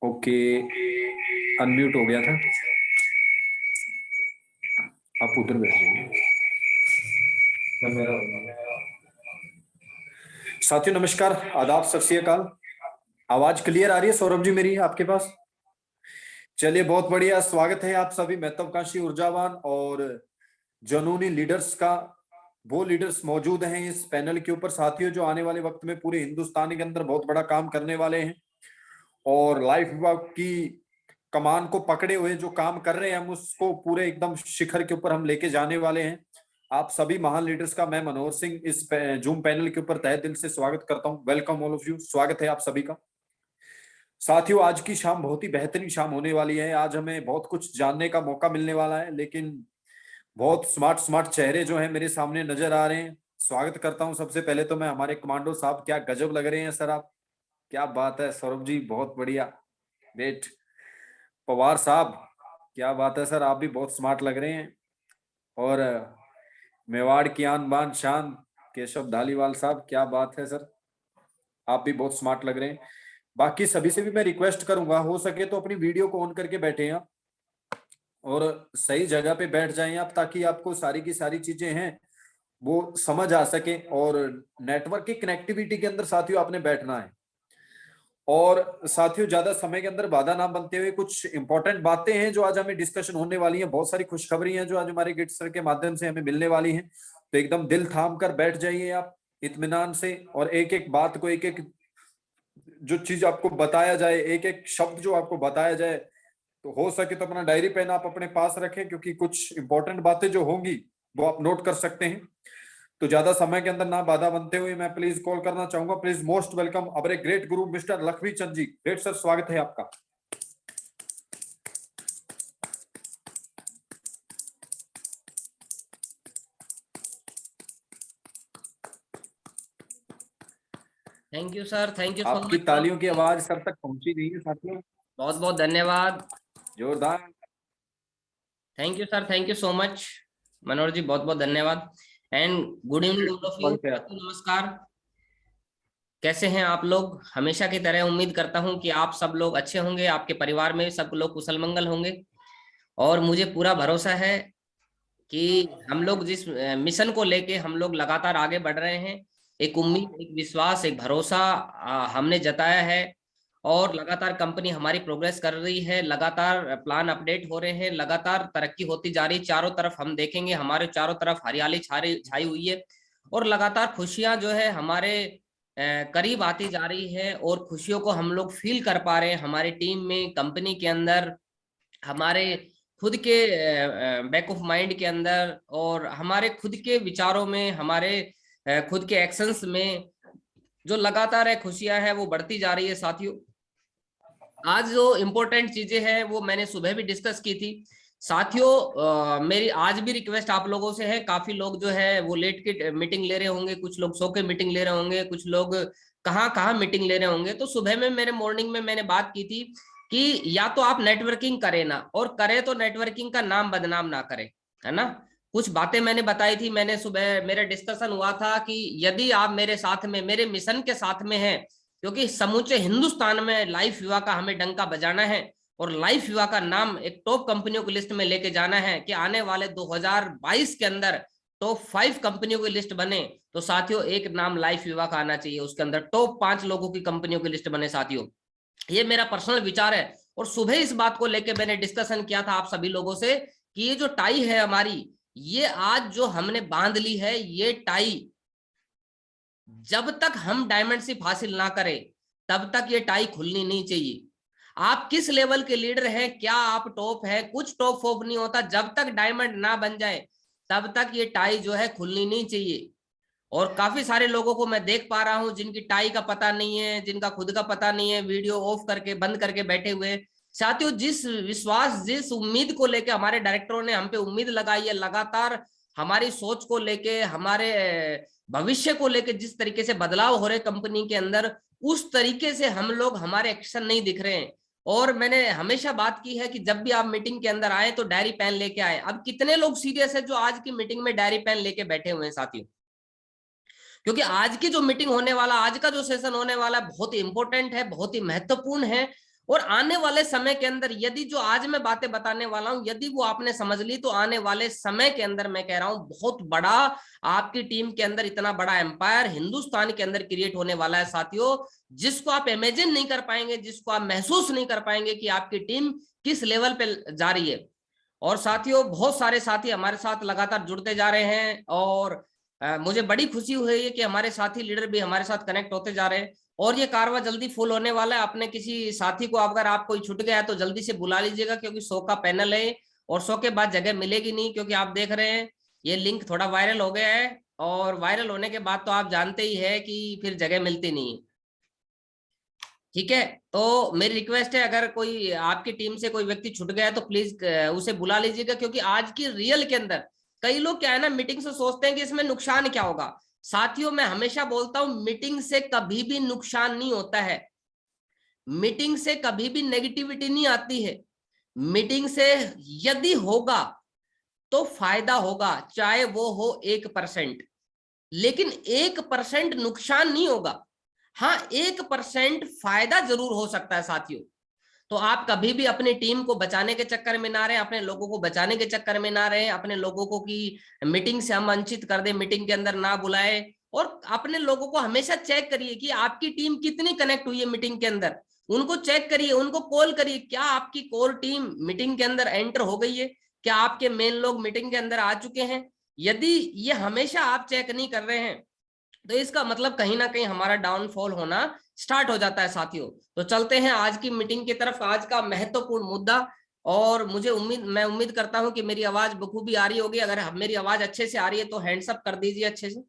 Okay, unmute हो गया था। आप उधर बैठ जाइए। साथियों नमस्कार, आदाब, सत श्री अकाल। आवाज क्लियर आ रही है सौरभ जी मेरी आपके पास? चलिए बहुत बढ़िया, स्वागत है आप सभी महत्वाकांक्षी, ऊर्जावान और जुनूनी लीडर्स का। वो लीडर्स मौजूद हैं इस पैनल के ऊपर साथियों, जो आने वाले वक्त में पूरे हिंदुस्तान के अंदर बहुत बड़ा काम करने वाले हैं और लाइफ विभाग की कमान को पकड़े हुए जो काम कर रहे हैं, हम उसको पूरे एकदम शिखर के ऊपर हम लेके जाने वाले हैं। आप सभी महान लीडर्स का मैं मनोहर सिंह इस जूम पैनल के ऊपर तहे दिल से स्वागत करता हूं। वेलकम ऑल ऑफ यू, स्वागत है आप सभी का। साथियों आज की शाम बहुत ही बेहतरीन शाम होने वाली है। आज हमें बहुत कुछ जानने का मौका मिलने वाला है, लेकिन बहुत स्मार्ट स्मार्ट चेहरे जो है मेरे सामने नजर आ रहे हैं। स्वागत करता हूं सबसे पहले तो मैं हमारे कमांडो साहब। क्या गजब लग रहे हैं सर आप, क्या बात है। सौरभ जी बहुत बढ़िया, ग्रेट। पवार साहब क्या बात है सर, आप भी बहुत स्मार्ट लग रहे हैं। और मेवाड़ की आन बान शान केशव धालीवाल साहब, क्या बात है सर, आप भी बहुत स्मार्ट लग रहे हैं। बाकी सभी से भी मैं रिक्वेस्ट करूंगा, हो सके तो अपनी वीडियो को ऑन करके बैठे आप और सही जगह पे बैठ जाएं आप, ताकि आपको सारी की सारी चीजें हैं वो समझ आ सके। और नेटवर्क की कनेक्टिविटी के अंदर साथियों आपने बैठना है। और साथियों ज्यादा समय के अंदर बाधा ना बनते हुए कुछ इंपॉर्टेंट बातें हैं जो आज हमें डिस्कशन होने वाली हैं। बहुत सारी खुशखबरी हैं जो आज हमारे गिट सर के माध्यम से हमें मिलने वाली हैं। तो एकदम दिल थाम कर बैठ जाइए आप इत्मीनान से, और एक एक बात को, एक एक जो चीज आपको बताया जाए, एक एक शब्द जो आपको बताया जाए, तो हो सके तो अपना डायरी पेन आप अपने पास रखें, क्योंकि कुछ इंपॉर्टेंट बातें जो होंगी वो आप नोट कर सकते हैं। तो ज्यादा समय के अंदर ना बाधा बनते हुए मैं प्लीज कॉल करना चाहूंगा, please most welcome our great Guru mister Lakhvi Chand ji. Great sir, स्वागत है आपका। Thank you sir, thank you सो आपकी मच सर। तालियों की आवाज सर तक पहुंची नहीं है साथियों, बहुत बहुत धन्यवाद। जोरदार। Thank you sir, thank you so much Manohar ji, बहुत बहुत धन्यवाद। And good evening all of you. स्वागत है आपका। नमस्कार, कैसे हैं आप लोग? हमेशा की तरह उम्मीद करता हूं कि आप सब लोग अच्छे होंगे, आपके परिवार में सब लोग कुशल मंगल होंगे। और मुझे पूरा भरोसा है कि हम लोग जिस मिशन को लेके हम लोग लगातार आगे बढ़ रहे हैं, एक उम्मीद, एक विश्वास, एक भरोसा हमने जताया है। और लगातार कंपनी हमारी प्रोग्रेस कर रही है, लगातार प्लान अपडेट हो रहे हैं, लगातार तरक्की होती जा रही। चारों तरफ हम देखेंगे, हमारे चारों तरफ हरियाली छाई हुई है। और लगातार खुशियां जो है हमारे करीब आती जा रही है, और खुशियों को हम लोग फील कर पा रहे हैं हमारी टीम में, कंपनी के अंदर, हमारे खुद के बैक ऑफ माइंड के अंदर, और हमारे खुद के विचारों में, हमारे खुद के एक्शंस में जो लगातार है खुशियां हैं वो बढ़ती जा रही है साथियों। आज जो इम्पोर्टेंट चीजें हैं वो मैंने सुबह भी डिस्कस की थी साथियों। मेरी आज भी रिक्वेस्ट आप लोगों से है, काफी लोग जो है वो लेट के मीटिंग ले रहे होंगे, कुछ लोग सो के मीटिंग ले रहे होंगे, कुछ लोग कहाँ कहाँ मीटिंग ले रहे होंगे। तो सुबह में मेरे मॉर्निंग में मैंने बात की थी कि या तो आप नेटवर्किंग करें ना, और करें तो नेटवर्किंग का नाम बदनाम ना करें, है ना। कुछ बातें मैंने बताई थी, मैंने सुबह मेरा डिस्कशन हुआ था कि यदि आप मेरे साथ में, मेरे मिशन के साथ में हैं, क्योंकि समूचे हिंदुस्तान में लाइफ युवा का हमें डंका बजाना है, और लाइफ युवा का नाम एक टॉप कंपनियों की लिस्ट में लेके जाना है कि आने वाले 2022 के अंदर टॉप 5 कंपनियों की लिस्ट बने। तो साथियों एक नाम लाइफ युवा का आना चाहिए, उसके अंदर टॉप 5 लोगों की कंपनियों की लिस्ट बने साथियों। ये मेरा पर्सनल विचार है। और सुबह इस बात को लेकर मैंने डिस्कशन किया था आप सभी लोगों से कि ये जो टाई है हमारी, ये आज जो हमने बांध ली है, ये टाई जब तक हम डायमंडशिप हासिल ना करें तब तक ये टाई खुलनी नहीं चाहिए। आप किस लेवल के लीडर हैं, क्या आप टॉप है, कुछ टॉप फोप नहीं होता, जब तक डायमंड ना बन जाए तब तक ये टाई जो है खुलनी नहीं चाहिए। और काफी सारे लोगों को मैं देख पा रहा हूं जिनकी टाई का पता नहीं है, जिनका खुद का पता नहीं है, वीडियो ऑफ करके बंद करके बैठे हुए। साथियों जिस विश्वास, जिस उम्मीद को लेके हमारे डायरेक्टरों ने हम पे उम्मीद लगाई है, लगातार हमारी सोच को लेके, हमारे भविष्य को लेके जिस तरीके से बदलाव हो रहे कंपनी के अंदर, उस तरीके से हम लोग, हमारे एक्शन नहीं दिख रहे हैं। और मैंने हमेशा बात की है कि जब भी आप मीटिंग के अंदर आए तो डायरी पेन लेके आए। अब कितने लोग सीरियस है जो आज की मीटिंग में डायरी पेन लेके बैठे हुए हैं साथियों? क्योंकि आज की जो मीटिंग होने वाला, आज का जो सेशन होने वाला बहुत ही इंपॉर्टेंट है, बहुत ही महत्वपूर्ण है। और आने वाले समय के अंदर यदि जो आज मैं बातें बताने वाला हूं यदि वो आपने समझ ली तो आने वाले समय के अंदर मैं कह रहा हूं बहुत बड़ा आपकी टीम के अंदर इतना बड़ा एम्पायर हिंदुस्तान के अंदर क्रिएट होने वाला है साथियों, जिसको आप इमेजिन नहीं कर पाएंगे, जिसको आप महसूस नहीं कर पाएंगे कि आपकी टीम किस लेवल पे जा रही है। और साथियों बहुत सारे साथी हमारे साथ लगातार जुड़ते जा रहे हैं और मुझे बड़ी खुशी हुई है कि हमारे साथी लीडर भी हमारे साथ कनेक्ट होते जा रहे हैं और ये कारवा जल्दी फुल होने वाला है। अपने किसी साथी को अगर आप कोई छूट गया है तो जल्दी से बुला लीजिएगा, क्योंकि 100 का पैनल है और 100 के बाद जगह मिलेगी नहीं, क्योंकि आप देख रहे हैं ये लिंक थोड़ा वायरल हो गया है और वायरल होने के बाद तो आप जानते ही है कि फिर जगह मिलती नहीं है। ठीक है, तो मेरी रिक्वेस्ट है अगर कोई आपकी टीम से कोई व्यक्ति छूट गया है तो प्लीज उसे बुला लीजिएगा, क्योंकि आज की रियल के अंदर कई लोग क्या है ना मीटिंग से सोचते हैं कि इसमें नुकसान क्या होगा। साथियों मैं हमेशा बोलता हूं मीटिंग से कभी भी नुकसान नहीं होता है, मीटिंग से कभी भी नेगेटिविटी नहीं आती है। मीटिंग से यदि होगा तो फायदा होगा, चाहे वो हो 1%, लेकिन 1% नुकसान नहीं होगा। हाँ 1% फायदा जरूर हो सकता है साथियों। तो आप कभी भी अपनी टीम को बचाने के चक्कर में ना रहे, अपने लोगों को बचाने के चक्कर में ना रहे, अपने लोगों को की मीटिंग से हम वंचित कर दे, मीटिंग के अंदर ना बुलाए। और अपने लोगों को हमेशा चेक करिए कि आपकी टीम कितनी कनेक्ट हुई है मीटिंग के अंदर, उनको चेक करिए, उनको कॉल करिए, क्या आपकी कोर टीम मीटिंग के अंदर एंटर हो गई है, क्या आपके मेन लोग मीटिंग के अंदर आ चुके हैं। यदि ये हमेशा आप चेक नहीं कर रहे हैं तो इसका मतलब कहीं ना कहीं हमारा डाउनफॉल होना स्टार्ट हो जाता है साथियों। तो चलते हैं आज की मीटिंग की तरफ, आज का महत्वपूर्ण मुद्दा। और मैं उम्मीद करता हूं कि मेरी आवाज बखूबी आ रही होगी। अगर मेरी आवाज अच्छे से आ रही है तो हैंड्स अप कर दीजिए अच्छे से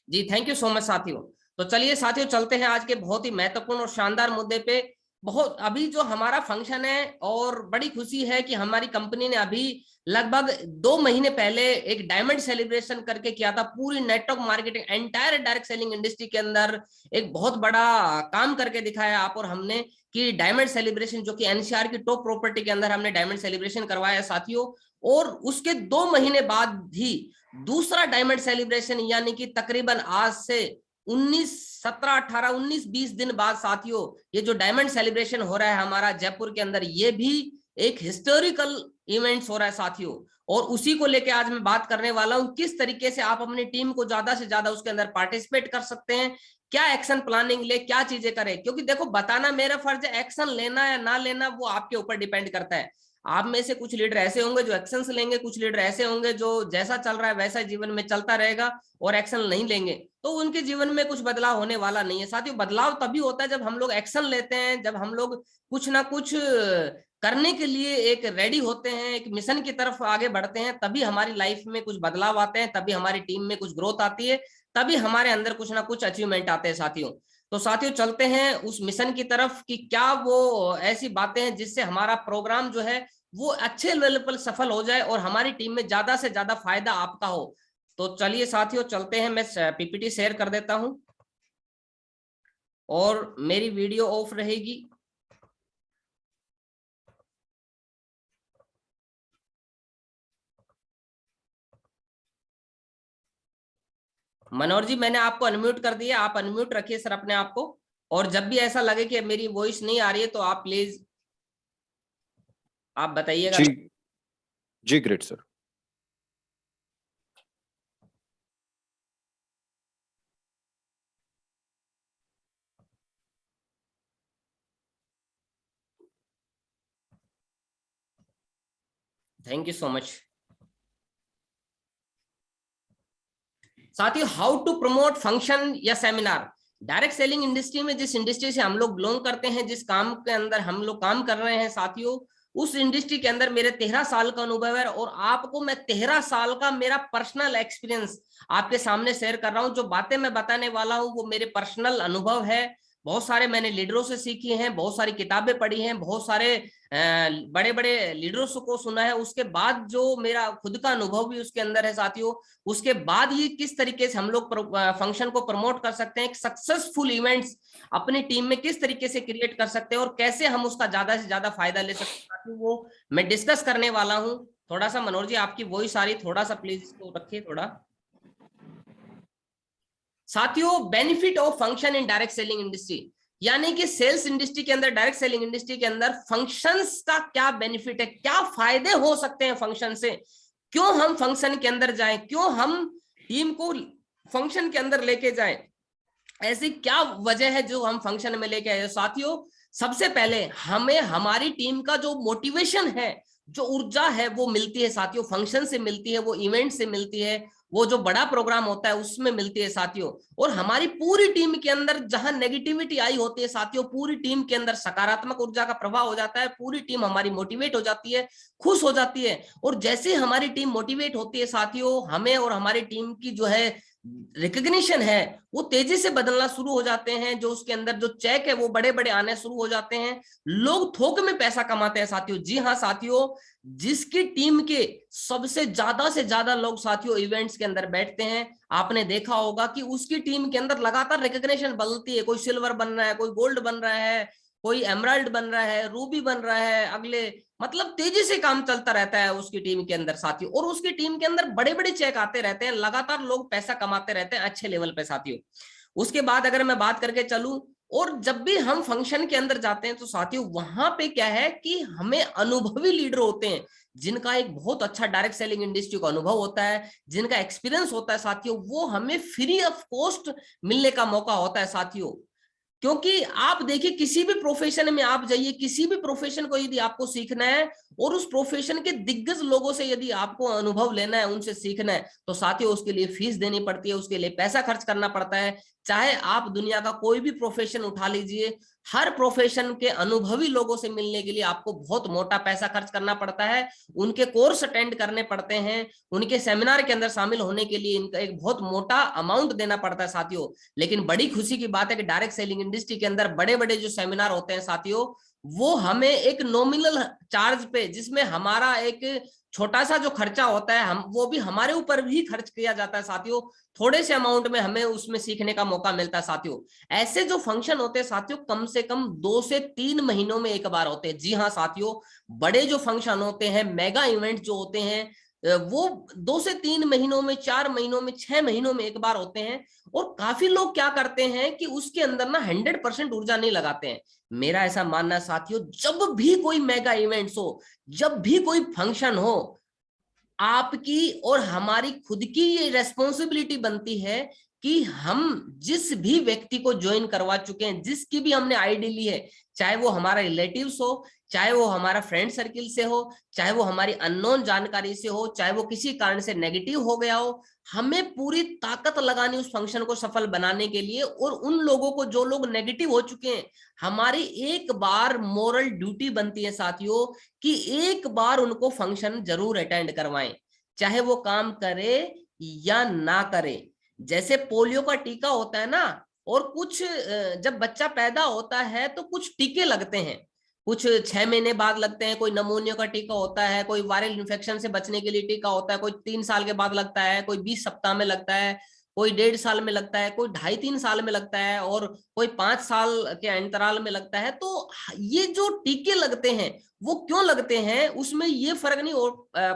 जी। थैंक यू सो मच साथियों। तो चलिए साथियों चलते हैं आज के बहुत ही महत्वपूर्ण और शानदार मुद्दे पे। बहुत अभी जो हमारा फंक्शन है और बड़ी खुशी है कि हमारी कंपनी ने अभी लगभग 2 महीने पहले एक डायमंड सेलिब्रेशन करके किया था। पूरी network marketing entire direct selling industry के अंदर एक बहुत बड़ा काम करके दिखाया आप और हमने कि डायमंड सेलिब्रेशन, जो कि एनसीआर की टॉप प्रॉपर्टी के अंदर हमने डायमंड सेलिब्रेशन करवाया साथियों। और उसके 2 महीने बाद भी दूसरा डायमंड सेलिब्रेशन, यानी कि तकरीबन आज से 19 दिन बाद साथियों ये जो डायमंड सेलिब्रेशन हो रहा है हमारा जयपुर के अंदर, ये भी एक हिस्टोरिकल इवेंट्स हो रहा है साथियों। और उसी को लेके आज मैं बात करने वाला हूं, किस तरीके से आप अपनी टीम को ज्यादा से ज्यादा उसके अंदर पार्टिसिपेट कर सकते हैं, क्या एक्शन प्लानिंग ले, क्या चीजें करें। क्योंकि देखो बताना मेरा फर्ज है, एक्शन लेना या ना लेना वो आपके ऊपर डिपेंड करता है। आप में से कुछ लीडर ऐसे होंगे जो एक्शन लेंगे, कुछ लीडर ऐसे होंगे जो जैसा चल रहा है वैसा जीवन में चलता रहेगा और एक्शन नहीं लेंगे, तो उनके जीवन में कुछ बदलाव होने वाला नहीं है साथियों। बदलाव तभी होता है जब हम लोग एक्शन लेते हैं, जब हम लोग कुछ ना कुछ करने के लिए एक रेडी होते हैं, एक मिशन की तरफ आगे बढ़ते हैं, तभी हमारी लाइफ में कुछ बदलाव आते हैं, तभी हमारी टीम में कुछ ग्रोथ आती है, तभी हमारे अंदर कुछ ना कुछ अचीवमेंट आते हैं साथियों। तो साथियों चलते हैं उस मिशन की तरफ कि क्या वो ऐसी बातें हैं जिससे हमारा प्रोग्राम जो है वो अच्छे लेवल पर सफल हो जाए और हमारी टीम में ज्यादा से ज्यादा फायदा आपका हो। तो चलिए साथियों चलते हैं, मैं पीपीटी शेयर कर देता हूं और मेरी वीडियो ऑफ रहेगी। मनोहर जी मैंने आपको अनम्यूट कर दिया, आप अनम्यूट रखिए सर अपने आप को। और जब भी ऐसा लगे कि मेरी वॉइस नहीं आ रही है तो आप प्लीज आप बताइएगा। जी जी great sir. Thank you so much साथियों। हाउ टू प्रमोट फंक्शन या सेमिनार। डायरेक्ट सेलिंग इंडस्ट्री में, जिस इंडस्ट्री से हम लोग बिलोंग करते हैं, जिस काम के अंदर हम लोग काम कर रहे हैं साथियों, उस इंडस्ट्री के अंदर मेरे 13 साल का अनुभव है और आपको मैं 13 साल का मेरा पर्सनल एक्सपीरियंस आपके सामने शेयर कर रहा हूं। जो बातें मैं बताने वाला हूं वो मेरे पर्सनल अनुभव है। बहुत सारे मैंने लीडरों से सीखी हैं, बहुत सारी किताबें पढ़ी हैं, बहुत सारे बड़े बड़े लीडर्स को सुना है, उसके बाद जो मेरा खुद का अनुभव भी उसके अंदर है साथियों। उसके बाद ही किस तरीके से हम लोग फंक्शन को प्रमोट कर सकते हैं, एक सक्सेसफुल इवेंट्स अपनी टीम में किस तरीके से क्रिएट कर सकते हैं और कैसे हम उसका ज्यादा से ज्यादा फायदा ले सकते हैं साथियों, वो मैं डिस्कस करने वाला हूं। थोड़ा सा मनोहर जी आपकी वॉइस आ रही, थोड़ा सा प्लीज इसको रखिए थोड़ा। साथियों benefit of function in direct selling industry. यानी कि सेल्स इंडस्ट्री के अंदर, डायरेक्ट सेलिंग इंडस्ट्री के अंदर फंक्शंस का क्या बेनिफिट है, क्या फायदे हो सकते हैं फंक्शन से, क्यों हम फंक्शन के अंदर जाएं, क्यों हम टीम को फंक्शन के अंदर लेके जाएं, ऐसी क्या वजह है जो हम फंक्शन में लेके आए। साथियों, सबसे पहले हमें हमारी टीम का जो मोटिवेशन है, जो ऊर्जा है, वो मिलती है साथियों, फंक्शन से मिलती है, वो इवेंट से मिलती है, वो जो बड़ा प्रोग्राम होता है उसमें मिलती है साथियों। और हमारी पूरी टीम के अंदर जहां नेगेटिविटी आई होती है साथियों, पूरी टीम के अंदर सकारात्मक ऊर्जा का प्रभाव हो जाता है, पूरी टीम हमारी मोटिवेट हो जाती है, खुश हो जाती है। और जैसे हमारी टीम मोटिवेट होती है साथियों, हमें और हमारी टीम की जो है रिकग्निशन है वो तेजी से बदलना शुरू हो जाते हैं, जो उसके अंदर जो चेक है वो बड़े बड़े आने शुरू हो जाते हैं, लोग थोक में पैसा कमाते हैं साथियों। जी हाँ साथियों, जिसकी टीम के सबसे ज्यादा से ज्यादा लोग साथियों इवेंट्स के अंदर बैठते हैं, आपने देखा होगा कि उसकी टीम के अंदर लगातार रिकग्निशन बदलती है, कोई सिल्वर बन रहा है, कोई गोल्ड बन रहा है, कोई एमराल्ड बन रहा है, रूबी बन रहा है, अगले मतलब तेजी से काम चलता रहता है उसकी टीम के अंदर साथियों। और उसकी टीम के अंदर बड़े बड़े चेक आते रहते हैं, लगातार लोग पैसा कमाते रहते हैं अच्छे लेवल पे साथियों। उसके बाद अगर मैं बात करके चलूं, और जब भी हम फंक्शन के अंदर जाते हैं तो साथियों वहां पे क्या है कि हमें अनुभवी लीडर होते हैं, जिनका एक बहुत अच्छा डायरेक्ट सेलिंग इंडस्ट्री का अनुभव होता है, जिनका एक्सपीरियंस होता है साथियों, वो हमें फ्री ऑफ कॉस्ट मिलने का मौका होता है साथियों। क्योंकि आप देखिए, किसी भी प्रोफेशन में आप जाइए, किसी भी प्रोफेशन को यदि आपको सीखना है और उस प्रोफेशन के दिग्गज लोगों से यदि आपको अनुभव लेना है, उनसे सीखना है, तो साथियों उसके लिए फीस देनी पड़ती है, उसके लिए पैसा खर्च करना पड़ता है। चाहे आप दुनिया का कोई भी प्रोफेशन उठा लीजिए, हर प्रोफेशन के अनुभवी लोगों से मिलने के लिए आपको बहुत मोटा पैसा खर्च करना पड़ता है, उनके कोर्स अटेंड करने पड़ते हैं, उनके सेमिनार के अंदर शामिल होने के लिए इनका एक बहुत मोटा अमाउंट देना पड़ता है साथियों। लेकिन बड़ी खुशी की बात है कि डायरेक्ट सेलिंग इंडस्ट्री के अंदर बड़े बड़े जो सेमिनार होते हैं साथियों, वो हमें एक नॉमिनल चार्ज पे, जिसमें हमारा एक छोटा सा जो खर्चा होता है, हम वो भी हमारे ऊपर भी खर्च किया जाता है साथियों, थोड़े से अमाउंट में हमें उसमें सीखने का मौका मिलता है साथियों। ऐसे जो फंक्शन होते हैं साथियों, कम से कम 2 से 3 महीनों में एक बार होते हैं। जी हाँ साथियों, बड़े जो फंक्शन होते हैं, मेगा इवेंट जो होते हैं, वो 2 से 3 महीनों में, 4 महीनों में, 6 महीनों में एक बार होते हैं। और काफी लोग क्या करते हैं कि उसके अंदर ना 100% ऊर्जा नहीं लगाते हैं। मेरा ऐसा मानना है साथियों, जब भी कोई मेगा इवेंट्स हो, जब भी कोई फंक्शन हो, आपकी और हमारी खुद की ये रेस्पॉन्सिबिलिटी बनती है कि हम जिस भी व्यक्ति को ज्वाइन करवा चुके हैं, जिसकी भी हमने आईडी ली है, चाहे वो हमारा रिलेटिव्स हो, चाहे वो हमारा फ्रेंड सर्किल से हो, चाहे वो हमारी अननोन जानकारी से हो, चाहे वो किसी कारण से नेगेटिव हो गया हो, हमें पूरी ताकत लगानी उस फंक्शन को सफल बनाने के लिए। और उन लोगों को, जो लोग नेगेटिव हो चुके हैं, हमारी एक बार मोरल ड्यूटी बनती है साथियों कि एक बार उनको फंक्शन जरूर अटेंड करवाएं, चाहे वो काम करे या ना करे। जैसे पोलियो का टीका होता है ना, और कुछ जब बच्चा पैदा होता है तो कुछ टीके लगते हैं, कुछ 6 महीने बाद लगते हैं, कोई नमोनिया का टीका होता है, कोई वायरल इन्फेक्शन से बचने के लिए टीका होता है, कोई 3 साल के बाद लगता है, कोई 20 सप्ताह में लगता है, कोई 1.5 साल में लगता है, कोई 2.5-3 साल में लगता है, और कोई 5 साल के अंतराल में लगता है। तो ये जो टीके लगते हैं वो क्यों लगते हैं, उसमें ये फर्क नहीं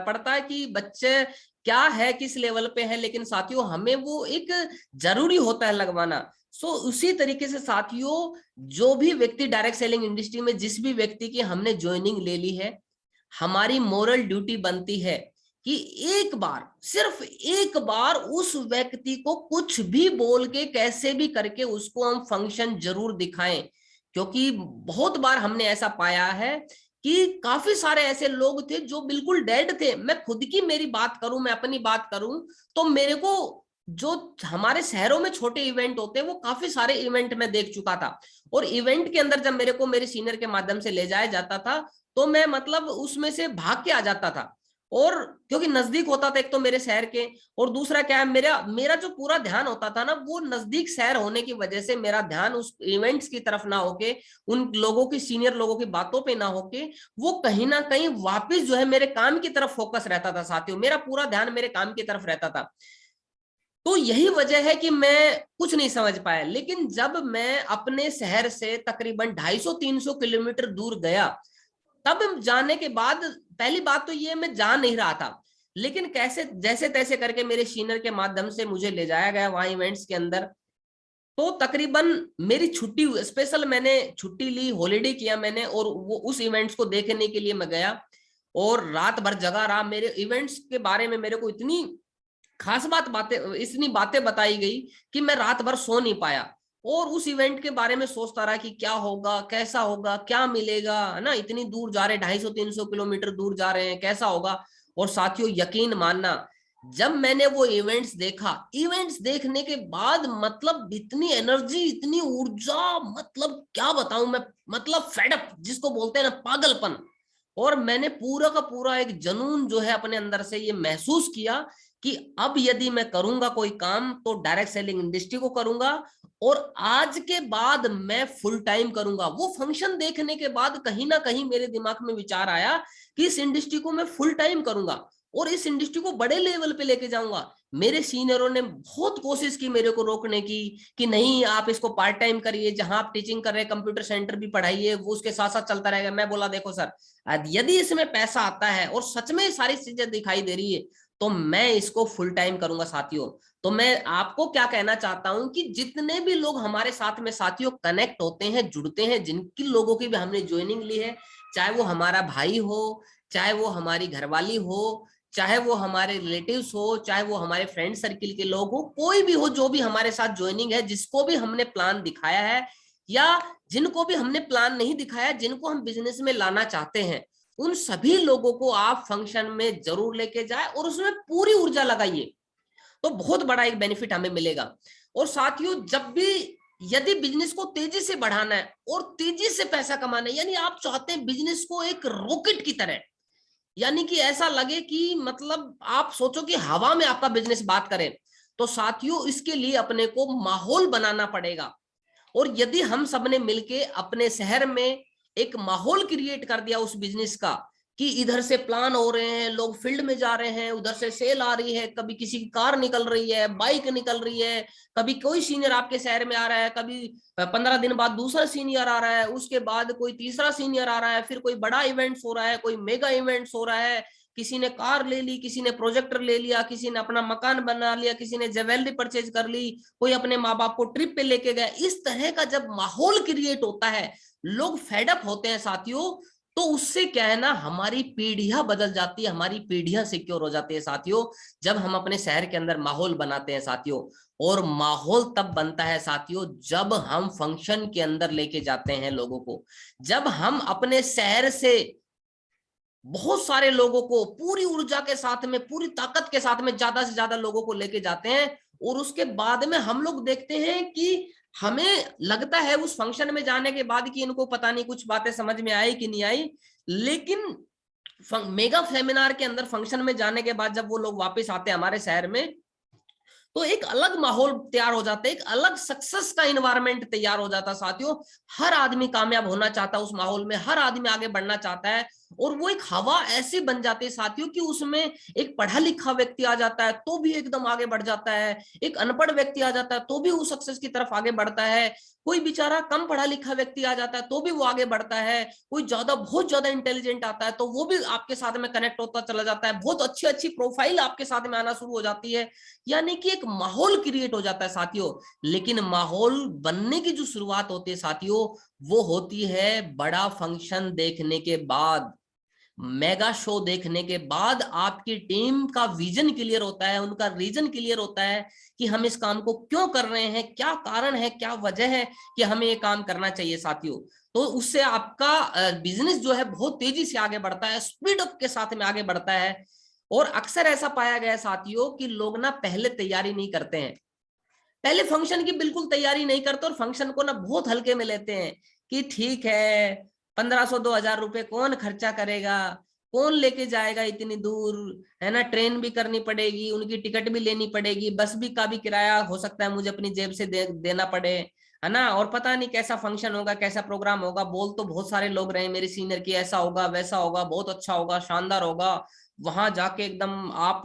पड़ता कि बच्चे क्या है, किस लेवल पे है, लेकिन साथियों हमें वो एक जरूरी होता है लगवाना। उसी तरीके से साथियों, जो भी व्यक्ति डायरेक्ट सेलिंग इंडस्ट्री में, जिस भी व्यक्ति की हमने ज्वाइनिंग ले ली है, हमारी मोरल ड्यूटी बनती है कि एक बार, सिर्फ एक बार उस व्यक्ति को कुछ भी बोल के, कैसे भी करके उसको हम फंक्शन जरूर दिखाएं। क्योंकि बहुत बार हमने ऐसा पाया है कि काफी सारे ऐसे लोग थे जो बिल्कुल डेड थे। मैं खुद की मेरी बात करूं, मैं अपनी बात करूं, तो मेरे को जो हमारे शहरों में छोटे इवेंट होते हैं, वो काफी सारे इवेंट में देख चुका था। और इवेंट के अंदर जब मेरे को मेरे सीनियर के माध्यम से ले जाया जाता था, तो मैं मतलब उसमें से भाग के आ जाता था। और क्योंकि नजदीक होता था एक तो मेरे शहर के, और दूसरा क्या है, मेरा मेरा जो पूरा ध्यान होता था ना, वो नजदीक शहर होने की वजह से मेरा ध्यान उस इवेंट्स की तरफ ना होके, उन लोगों की, सीनियर लोगों की बातों पे ना होके, वो कहीं ना कहीं वापस जो है मेरे काम की तरफ फोकस रहता था साथियों, मेरा पूरा ध्यान मेरे काम की तरफ रहता था। तो यही वजह है कि मैं कुछ नहीं समझ पाया। लेकिन जब मैं अपने शहर से तकरीबन 250-300 किलोमीटर दूर गया, तब जाने के बाद पहली बात तो ये, मैं जा नहीं रहा था, लेकिन कैसे जैसे तैसे करके मेरे सीनियर के माध्यम से मुझे ले जाया गया वहां इवेंट्स के अंदर। तो तकरीबन मेरी छुट्टी स्पेशल मैंने छुट्टी ली, हॉलीडे किया मैंने, और वो उस इवेंट्स को देखने के लिए मैं गया और रात भर जगा रहा। मेरे इवेंट्स के बारे में मेरे को इतनी खास बातें, इतनी बातें बताई गई कि मैं रात भर सो नहीं पाया और उस इवेंट के बारे में सोचता रहा कि क्या होगा, कैसा होगा, क्या मिलेगा, है ना। इतनी दूर जा रहे, 250-300 किलोमीटर दूर जा रहे हैं, कैसा होगा। और साथियों यकीन मानना, जब मैंने वो इवेंट्स देखा, इवेंट्स देखने के बाद मतलब इतनी एनर्जी, इतनी ऊर्जा, मतलब क्या बताऊं मैं, मतलब फेडअप जिसको बोलते हैं ना, पागलपन। और मैंने पूरा का पूरा एक जुनून जो है अपने अंदर से ये महसूस किया कि अब यदि मैं करूंगा कोई काम तो डायरेक्ट सेलिंग इंडस्ट्री को करूंगा, और आज के बाद मैं फुल टाइम करूंगा। वो फंक्शन देखने के बाद कहीं ना कहीं मेरे दिमाग में विचार आया कि इस इंडस्ट्री को मैं फुल टाइम करूंगा और इस इंडस्ट्री को बड़े लेवल पे लेके जाऊंगा। मेरे सीनियरों ने बहुत कोशिश की मेरे को रोकने की कि नहीं, आप इसको पार्ट टाइम करिए, जहां आप टीचिंग कर रहे हैं कंप्यूटर सेंटर भी पढ़ाइए, वो उसके साथ साथ चलता रहेगा। मैं बोला देखो सर, यदि इसमें पैसा आता है और सच में सारी चीजें दिखाई दे रही है तो मैं इसको फुल टाइम करूंगा साथियों। तो मैं आपको क्या कहना चाहता हूं कि जितने भी लोग हमारे साथ में साथियों कनेक्ट होते हैं, जुड़ते हैं, जिनकी लोगों की भी हमने ज्वाइनिंग ली है, चाहे वो हमारा भाई हो, चाहे वो हमारी घरवाली हो, चाहे वो हमारे रिलेटिव्स हो, चाहे वो हमारे फ्रेंड सर्किल के लोग हो, कोई भी हो जो भी हमारे साथ ज्वाइनिंग है, जिसको भी हमने प्लान दिखाया है या जिनको भी हमने प्लान नहीं दिखाया, जिनको हम बिजनेस में लाना चाहते हैं, उन सभी लोगों को आप फंक्शन में जरूर लेके जाए और उसमें पूरी ऊर्जा लगाइए, तो बहुत बड़ा एक बेनिफिट हमें मिलेगा। और साथियों जब भी यदि बिजनेस को तेजी से बढ़ाना है और तेजी से पैसा कमाना है, यानी आप चाहते हैं बिजनेस को एक रॉकेट की तरह, यानी कि ऐसा लगे कि मतलब आप सोचो कि हवा में आपका बिजनेस बात करें, तो साथियों इसके लिए अपने को माहौल बनाना पड़ेगा। और यदि हम सबने मिलके अपने शहर में एक माहौल क्रिएट कर दिया उस बिजनेस का कि इधर से प्लान हो रहे हैं, लोग फील्ड में जा रहे हैं, उधर से सेल आ रही है, कभी किसी की कार निकल रही है, बाइक निकल रही है, कभी कोई सीनियर आपके शहर में आ रहा है, कभी 15 दिन बाद दूसरा सीनियर आ रहा है, उसके बाद कोई तीसरा सीनियर आ रहा है, फिर कोई बड़ा इवेंट्स हो रहा है, कोई मेगा इवेंट्स हो रहा है, किसी ने कार ले ली, किसी ने प्रोजेक्टर ले लिया, किसी ने अपना मकान बना लिया, किसी ने ज्वेलरी परचेज कर ली, कोई अपने माँ बाप को ट्रिप पे लेके गया। इस तरह का जब माहौल क्रिएट होता है, लोग फेडअप होते हैं साथियों, तो उससे क्या है ना, हमारी पीढ़ियां बदल जाती है, हमारी पीढ़ियां सिक्योर हो जाती है साथियों, जब हम अपने शहर के अंदर माहौल बनाते हैं साथियों। और माहौल तब बनता है साथियों जब हम फंक्शन के अंदर लेके जाते हैं लोगों को, जब हम अपने शहर से बहुत सारे लोगों को पूरी ऊर्जा के साथ में, पूरी ताकत के साथ में ज्यादा से ज्यादा लोगों को लेके जाते हैं, और उसके बाद में हम लोग देखते हैं कि हमें लगता है उस फंक्शन में जाने के बाद कि इनको पता नहीं कुछ बातें समझ में आई कि नहीं आई, लेकिन मेगा सेमिनार के अंदर फंक्शन में जाने के बाद जब वो लोग वापस आते हैं हमारे शहर में, तो एक अलग माहौल तैयार हो जाता है, एक अलग सक्सेस का इन्वायरमेंट तैयार हो जाता है साथियों। हर आदमी कामयाब होना चाहता है उस माहौल में, हर आदमी आगे बढ़ना चाहता है, और वो एक हवा ऐसी बन जाती है साथियों कि उसमें एक पढ़ा लिखा व्यक्ति आ जाता है तो भी एकदम आगे बढ़ जाता है, एक अनपढ़ व्यक्ति आ जाता है तो भी वो सक्सेस की तरफ आगे बढ़ता है, कोई बेचारा कम पढ़ा लिखा व्यक्ति आ जाता है तो भी वो आगे बढ़ता है, कोई ज्यादा बहुत ज्यादा इंटेलिजेंट आता है तो वो भी आपके साथ में कनेक्ट होता चला जाता है, बहुत अच्छी अच्छी प्रोफाइल आपके साथ में आना शुरू हो जाती है, यानी कि एक माहौल क्रिएट हो जाता है साथियों। लेकिन माहौल बनने की जो शुरुआत होती है साथियों, वो होती है बड़ा फंक्शन देखने के बाद, मेगा शो देखने के बाद। आपकी टीम का विजन क्लियर होता है, उनका रीजन क्लियर होता है कि हम इस काम को क्यों कर रहे हैं, क्या कारण है, क्या वजह है कि हमें ये काम करना चाहिए साथियों। तो उससे आपका बिजनेस जो है बहुत तेजी से आगे बढ़ता है, स्पीड अप के साथ में आगे बढ़ता है। और अक्सर ऐसा पाया गया साथियों कि लोग ना पहले तैयारी नहीं करते हैं, पहले फंक्शन की बिल्कुल तैयारी नहीं करते और फंक्शन को ना बहुत हल्के में लेते हैं कि ठीक है, 1500-2000 रुपए कौन खर्चा करेगा, कौन लेके जाएगा इतनी दूर, है ना, ट्रेन भी करनी पड़ेगी, उनकी टिकट भी लेनी पड़ेगी, बस भी का भी किराया हो सकता है मुझे अपनी जेब से देना पड़े, है ना, और पता नहीं कैसा फंक्शन होगा, कैसा प्रोग्राम होगा। बोल तो बहुत सारे लोग रहे मेरे सीनियर की, ऐसा होगा, वैसा होगा, बहुत अच्छा होगा, शानदार होगा, वहां जाके एकदम आप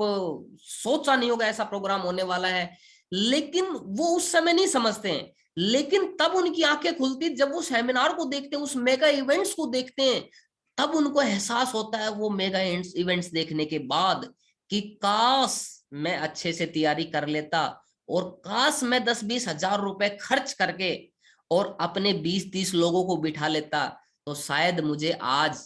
सोचा नहीं होगा ऐसा प्रोग्राम होने वाला है, लेकिन वो उस समय नहीं समझते हैं। लेकिन तब उनकी आंखें खुलती जब वो सेमिनार को देखते हैं, उस मेगा इवेंट्स को देखते हैं, तब उनको एहसास होता है वो मेगा इवेंट्स देखने के बाद कि काश मैं अच्छे से तैयारी कर लेता और काश मैं 10-20 हजार रुपए खर्च करके और अपने 20-30 लोगों को बिठा लेता, तो शायद मुझे आज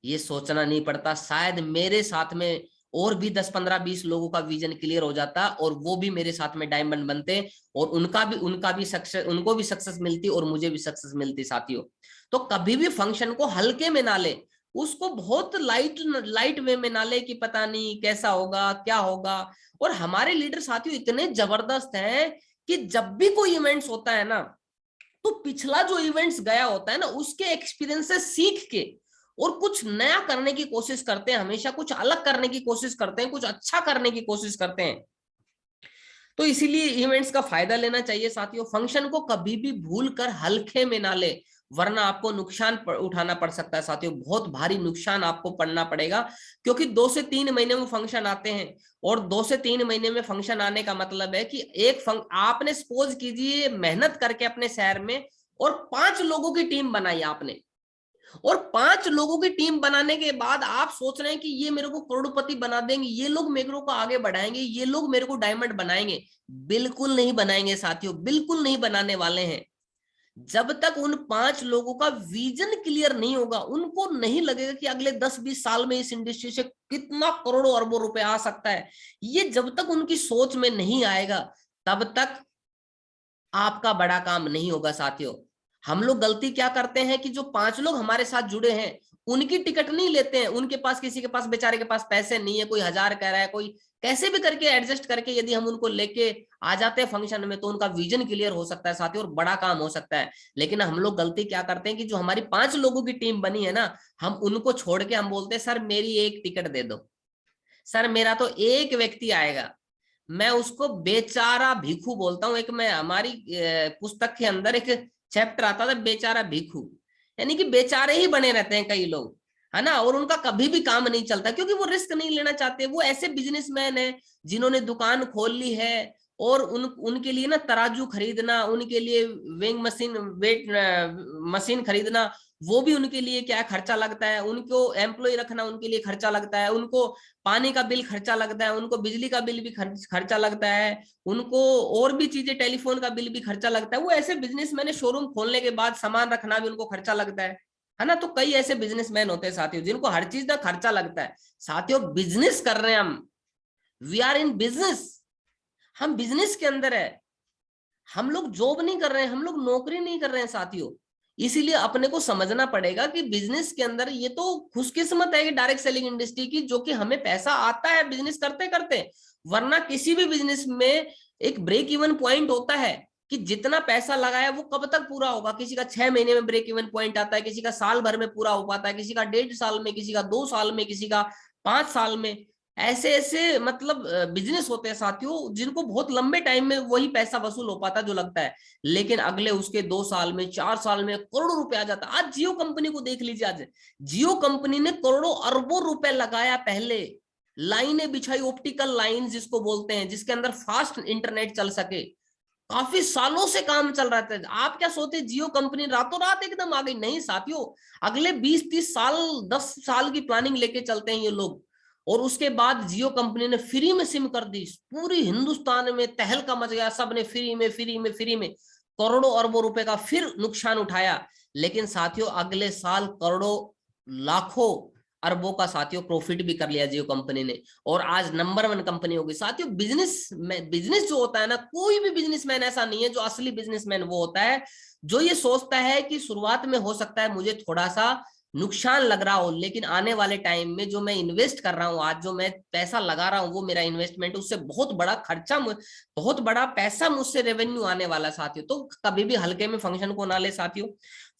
ये सोचना नहीं पड़ता, शायद मेरे साथ में और भी 10-15-20 लोगों का विजन क्लियर हो जाता और वो भी मेरे साथ में डायमंड बनते और उनका भी सक्सेस, उनको भी सक्सेस मिलती और मुझे भी सक्सेस मिलती साथियों। तो कभी भी फंक्शन को हल्के में ना ले, उसको बहुत लाइट लाइट वे में ना ले कि पता नहीं कैसा होगा क्या होगा। और हमारे लीडर साथियों इतने जबरदस्त हैं कि जब भी कोई इवेंट्स होता है ना, तो पिछला जो इवेंट्स गया होता है ना, उसके एक्सपीरियंस से सीख के और कुछ नया करने की कोशिश करते हैं, हमेशा कुछ अलग करने की कोशिश करते हैं, कुछ अच्छा करने की कोशिश करते हैं। तो इसीलिए इवेंट्स का फायदा लेना चाहिए साथियों। फंक्शन को कभी भी भूल कर हल्के में ना ले, वरना आपको नुकसान उठाना पड़ सकता है साथियों, बहुत भारी नुकसान आपको पड़ना पड़ेगा। क्योंकि 2 से 3 महीने में फंक्शन आते हैं, और 2 से 3 महीने में फंक्शन आने का मतलब है कि आपने सपोज कीजिए मेहनत करके अपने शहर में और 5 लोगों की टीम बनाई आपने, और 5 लोगों की टीम बनाने के बाद आप सोच रहे हैं कि ये मेरे को करोड़पति बना देंगे, ये लोग मेरे को आगे बढ़ाएंगे, ये लोग मेरे को डायमंड बनाएंगे। बिल्कुल नहीं बनाएंगे साथियों, बिल्कुल नहीं बनाने वाले हैं। जब तक उन 5 लोगों का विजन क्लियर नहीं होगा, उनको नहीं लगेगा कि अगले 10-20 साल में इस इंडस्ट्री से कितना करोड़ों अरबों रुपए आ सकता है, ये जब तक उनकी सोच में नहीं आएगा, तब तक आपका बड़ा काम नहीं होगा साथियों। हम लोग गलती क्या करते हैं कि जो 5 लोग हमारे साथ जुड़े हैं, उनकी टिकट नहीं लेते हैं। उनके पास, किसी के पास बेचारे के पास पैसे नहीं है, कोई 1000 कह रहा है, कोई कैसे भी करके एडजस्ट करके यदि हम उनको लेके आ जाते हैं फंक्शन में, तो उनका विजन क्लियर हो सकता है साथियों और बड़ा काम हो सकता है। लेकिन हम लोग गलती क्या करते हैं कि जो हमारी 5 लोगों की टीम बनी है ना, हम उनको छोड़ के हम बोलते हैं सर मेरी एक टिकट दे दो, सर मेरा तो एक व्यक्ति आएगा। मैं उसको बेचारा भिखू बोलता हूँ। एक मैं हमारी पुस्तक के अंदर एक चैप्टर आता था, बेचारा भिखू, यानी कि बेचारे ही बने रहते हैं कई लोग, है ना। और उनका कभी भी काम नहीं चलता, क्योंकि वो रिस्क नहीं लेना चाहते। वो ऐसे बिजनेसमैन है जिन्होंने दुकान खोल ली है, और उनके लिए ना तराजू खरीदना, उनके लिए वेइंग मशीन, वेट मशीन खरीदना, वो भी उनके लिए क्या खर्चा लगता है। उनको एम्प्लॉय रखना उनके लिए खर्चा लगता है, उनको पानी का बिल खर्चा लगता है, उनको बिजली का बिल भी खर्चा लगता है, उनको और भी चीजें, टेलीफोन का बिल भी खर्चा लगता है। वो ऐसे बिजनेसमैन है, शोरूम खोलने के बाद सामान रखना भी उनको खर्चा लगता है ना। तो कई ऐसे बिजनेसमैन होते हैं साथियों जिनको हर चीज का खर्चा लगता है। साथियों बिजनेस कर रहे हैं हम, वी आर इन बिजनेस, हम बिजनेस के अंदर है। हम लोग जॉब नहीं कर रहे हैं, हम लोग नौकरी नहीं कर रहे हैं साथियों। इसीलिए अपने को समझना पड़ेगा कि बिजनेस के अंदर ये तो खुशकिस्मत है कि डायरेक्ट सेलिंग इंडस्ट्री की, जो कि हमें पैसा आता है बिजनेस करते करते। वरना किसी भी बिजनेस में एक ब्रेक इवन पॉइंट होता है कि जितना पैसा लगाया वो कब तक पूरा होगा। किसी का 6 महीने में ब्रेक इवन पॉइंट आता है, किसी का साल भर में पूरा हो पाता है, किसी का 1.5 साल में, किसी का 2 साल में, किसी का 5 साल में। ऐसे ऐसे मतलब बिजनेस होते हैं साथियों जिनको बहुत लंबे टाइम में वही पैसा वसूल हो पाता जो लगता है, लेकिन अगले उसके 2 साल में, 4 साल में करोड़ों रुपए आ जाता है। आज जियो कंपनी को देख लीजिए, आज जियो कंपनी ने करोड़ों अरबों रुपए लगाया, पहले लाइनें बिछाई, ऑप्टिकल लाइन जिसको बोलते हैं, जिसके अंदर फास्ट इंटरनेट चल सके। काफी सालों से काम चल रहा था। आप क्या सोचते जियो कंपनी रातों रात एकदम आ गई? नहीं साथियों, अगले 20-30 साल, 10 साल की प्लानिंग लेके चलते हैं ये लोग। और उसके बाद जियो कंपनी ने फ्री में सिम कर दी, पूरी हिंदुस्तान में तहलका मच गया, सबने फ्री में फ्री में फ्री में करोड़ों अरबों रुपए का फिर नुकसान उठाया। लेकिन साथियों अगले साल करोड़ों लाखों अरबों का साथियों प्रॉफिट भी कर लिया जियो कंपनी ने, और आज नंबर 1 कंपनी होगी साथियों। बिजनेस में, बिजनेस जो होता है ना, कोई भी बिजनेसमैन ऐसा नहीं है, जो असली बिजनेसमैन वो होता है जो ये सोचता है कि शुरुआत में हो सकता है मुझे थोड़ा सा नुकसान लग रहा हो, लेकिन आने वाले टाइम में जो मैं इन्वेस्ट कर रहा हूं, आज जो मैं पैसा लगा रहा हूं, वो मेरा इन्वेस्टमेंट, उससे बहुत बड़ा खर्चा, बहुत बड़ा पैसा मुझसे रेवेन्यू आने वाला साथियों। तो कभी भी हल्के में फंक्शन को ना ले साथियों।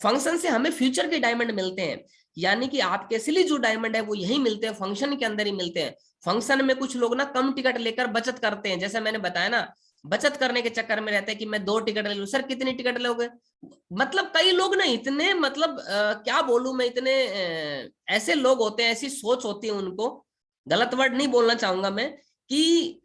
फंक्शन से हमें फ्यूचर के डायमंड मिलते हैं, यानी कि आपके असली जो डायमंड है वो यही मिलते हैं, फंक्शन के अंदर ही मिलते हैं। फंक्शन में कुछ लोग ना कम टिकट लेकर बचत करते हैं, जैसे मैंने बताया ना, बचत करने के चक्कर में रहते हैं कि मैं 2 टिकट ले लूं। सर कितनी टिकट लोगे? मतलब कई लोग ना इतने, मतलब क्या बोलूं मैं, इतने ऐसे लोग होते हैं, ऐसी सोच होती है उनको, गलत वर्ड नहीं बोलना चाहूंगा मैं, कि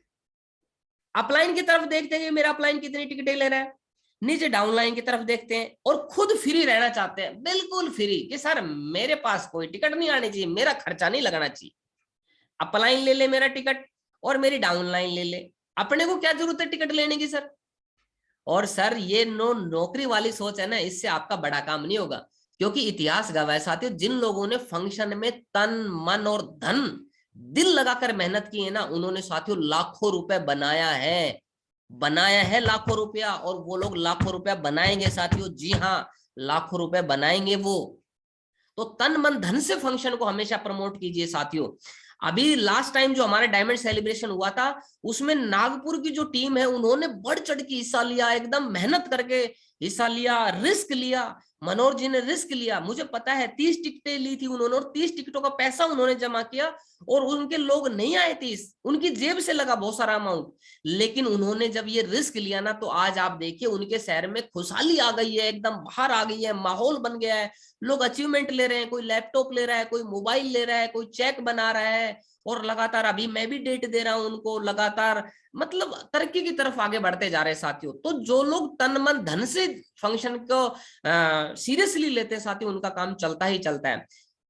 अपलाइन की तरफ देखते हैं कि मेरा अपलाइन कितनी टिकटें ले रहा है, नीचे डाउनलाइन की तरफ देखते हैं और खुद फ्री रहना चाहते हैं, बिल्कुल फ्री, कि सर मेरे पास कोई टिकट नहीं आनी चाहिए, मेरा खर्चा नहीं लगना चाहिए, अपलाइन ले ले मेरा टिकट और मेरी डाउनलाइन ले ले। अपने को क्या जरूरत है टिकट लेने की सर। और सर ये नौकरी वाली सोच है ना, इससे आपका बड़ा काम नहीं होगा। क्योंकि इतिहास गवाह है साथियों, जिन लोगों ने फंक्शन में तन मन और धन दिल लगाकर मेहनत की है ना, उन्होंने साथियों लाखों रुपए बनाया है लाखों रुपया। और वो लोग लाखों रुपया बनाएंगे साथियों, जी हाँ, लाखों रुपए बनाएंगे वो। तो तन मन धन से फंक्शन को हमेशा प्रमोट कीजिए साथियों। अभी लास्ट टाइम जो हमारा डायमंड सेलिब्रेशन हुआ था, उसमें नागपुर की जो टीम है उन्होंने बढ़ चढ़ के हिस्सा लिया, एकदम मेहनत करके हिस्सा लिया, रिस्क लिया। मनोज जी ने रिस्क लिया, मुझे पता है 30 टिकटें ली थी उन्होंने, और 30 टिकटों का पैसा उन्होंने जमा किया, और उनके लोग नहीं आए 30, उनकी जेब से लगा बहुत सारा अमाउंट। लेकिन उन्होंने जब ये रिस्क लिया ना, तो आज आप देखिए उनके शहर में खुशहाली आ गई है, एकदम बाहर आ गई है, माहौल बन गया है। लोग अचीवमेंट ले रहे हैं, कोई लैपटॉप ले रहा है, कोई मोबाइल ले रहा है, कोई चेक बना रहा है, और लगातार अभी मैं भी डेट दे रहा हूं उनको, लगातार मतलब तरक्की की तरफ आगे बढ़ते जा रहे हैं साथियों। तो जो लोग तन मन धन से फंक्शन को सीरियसली लेते हैं साथियों, उनका काम चलता ही चलता है।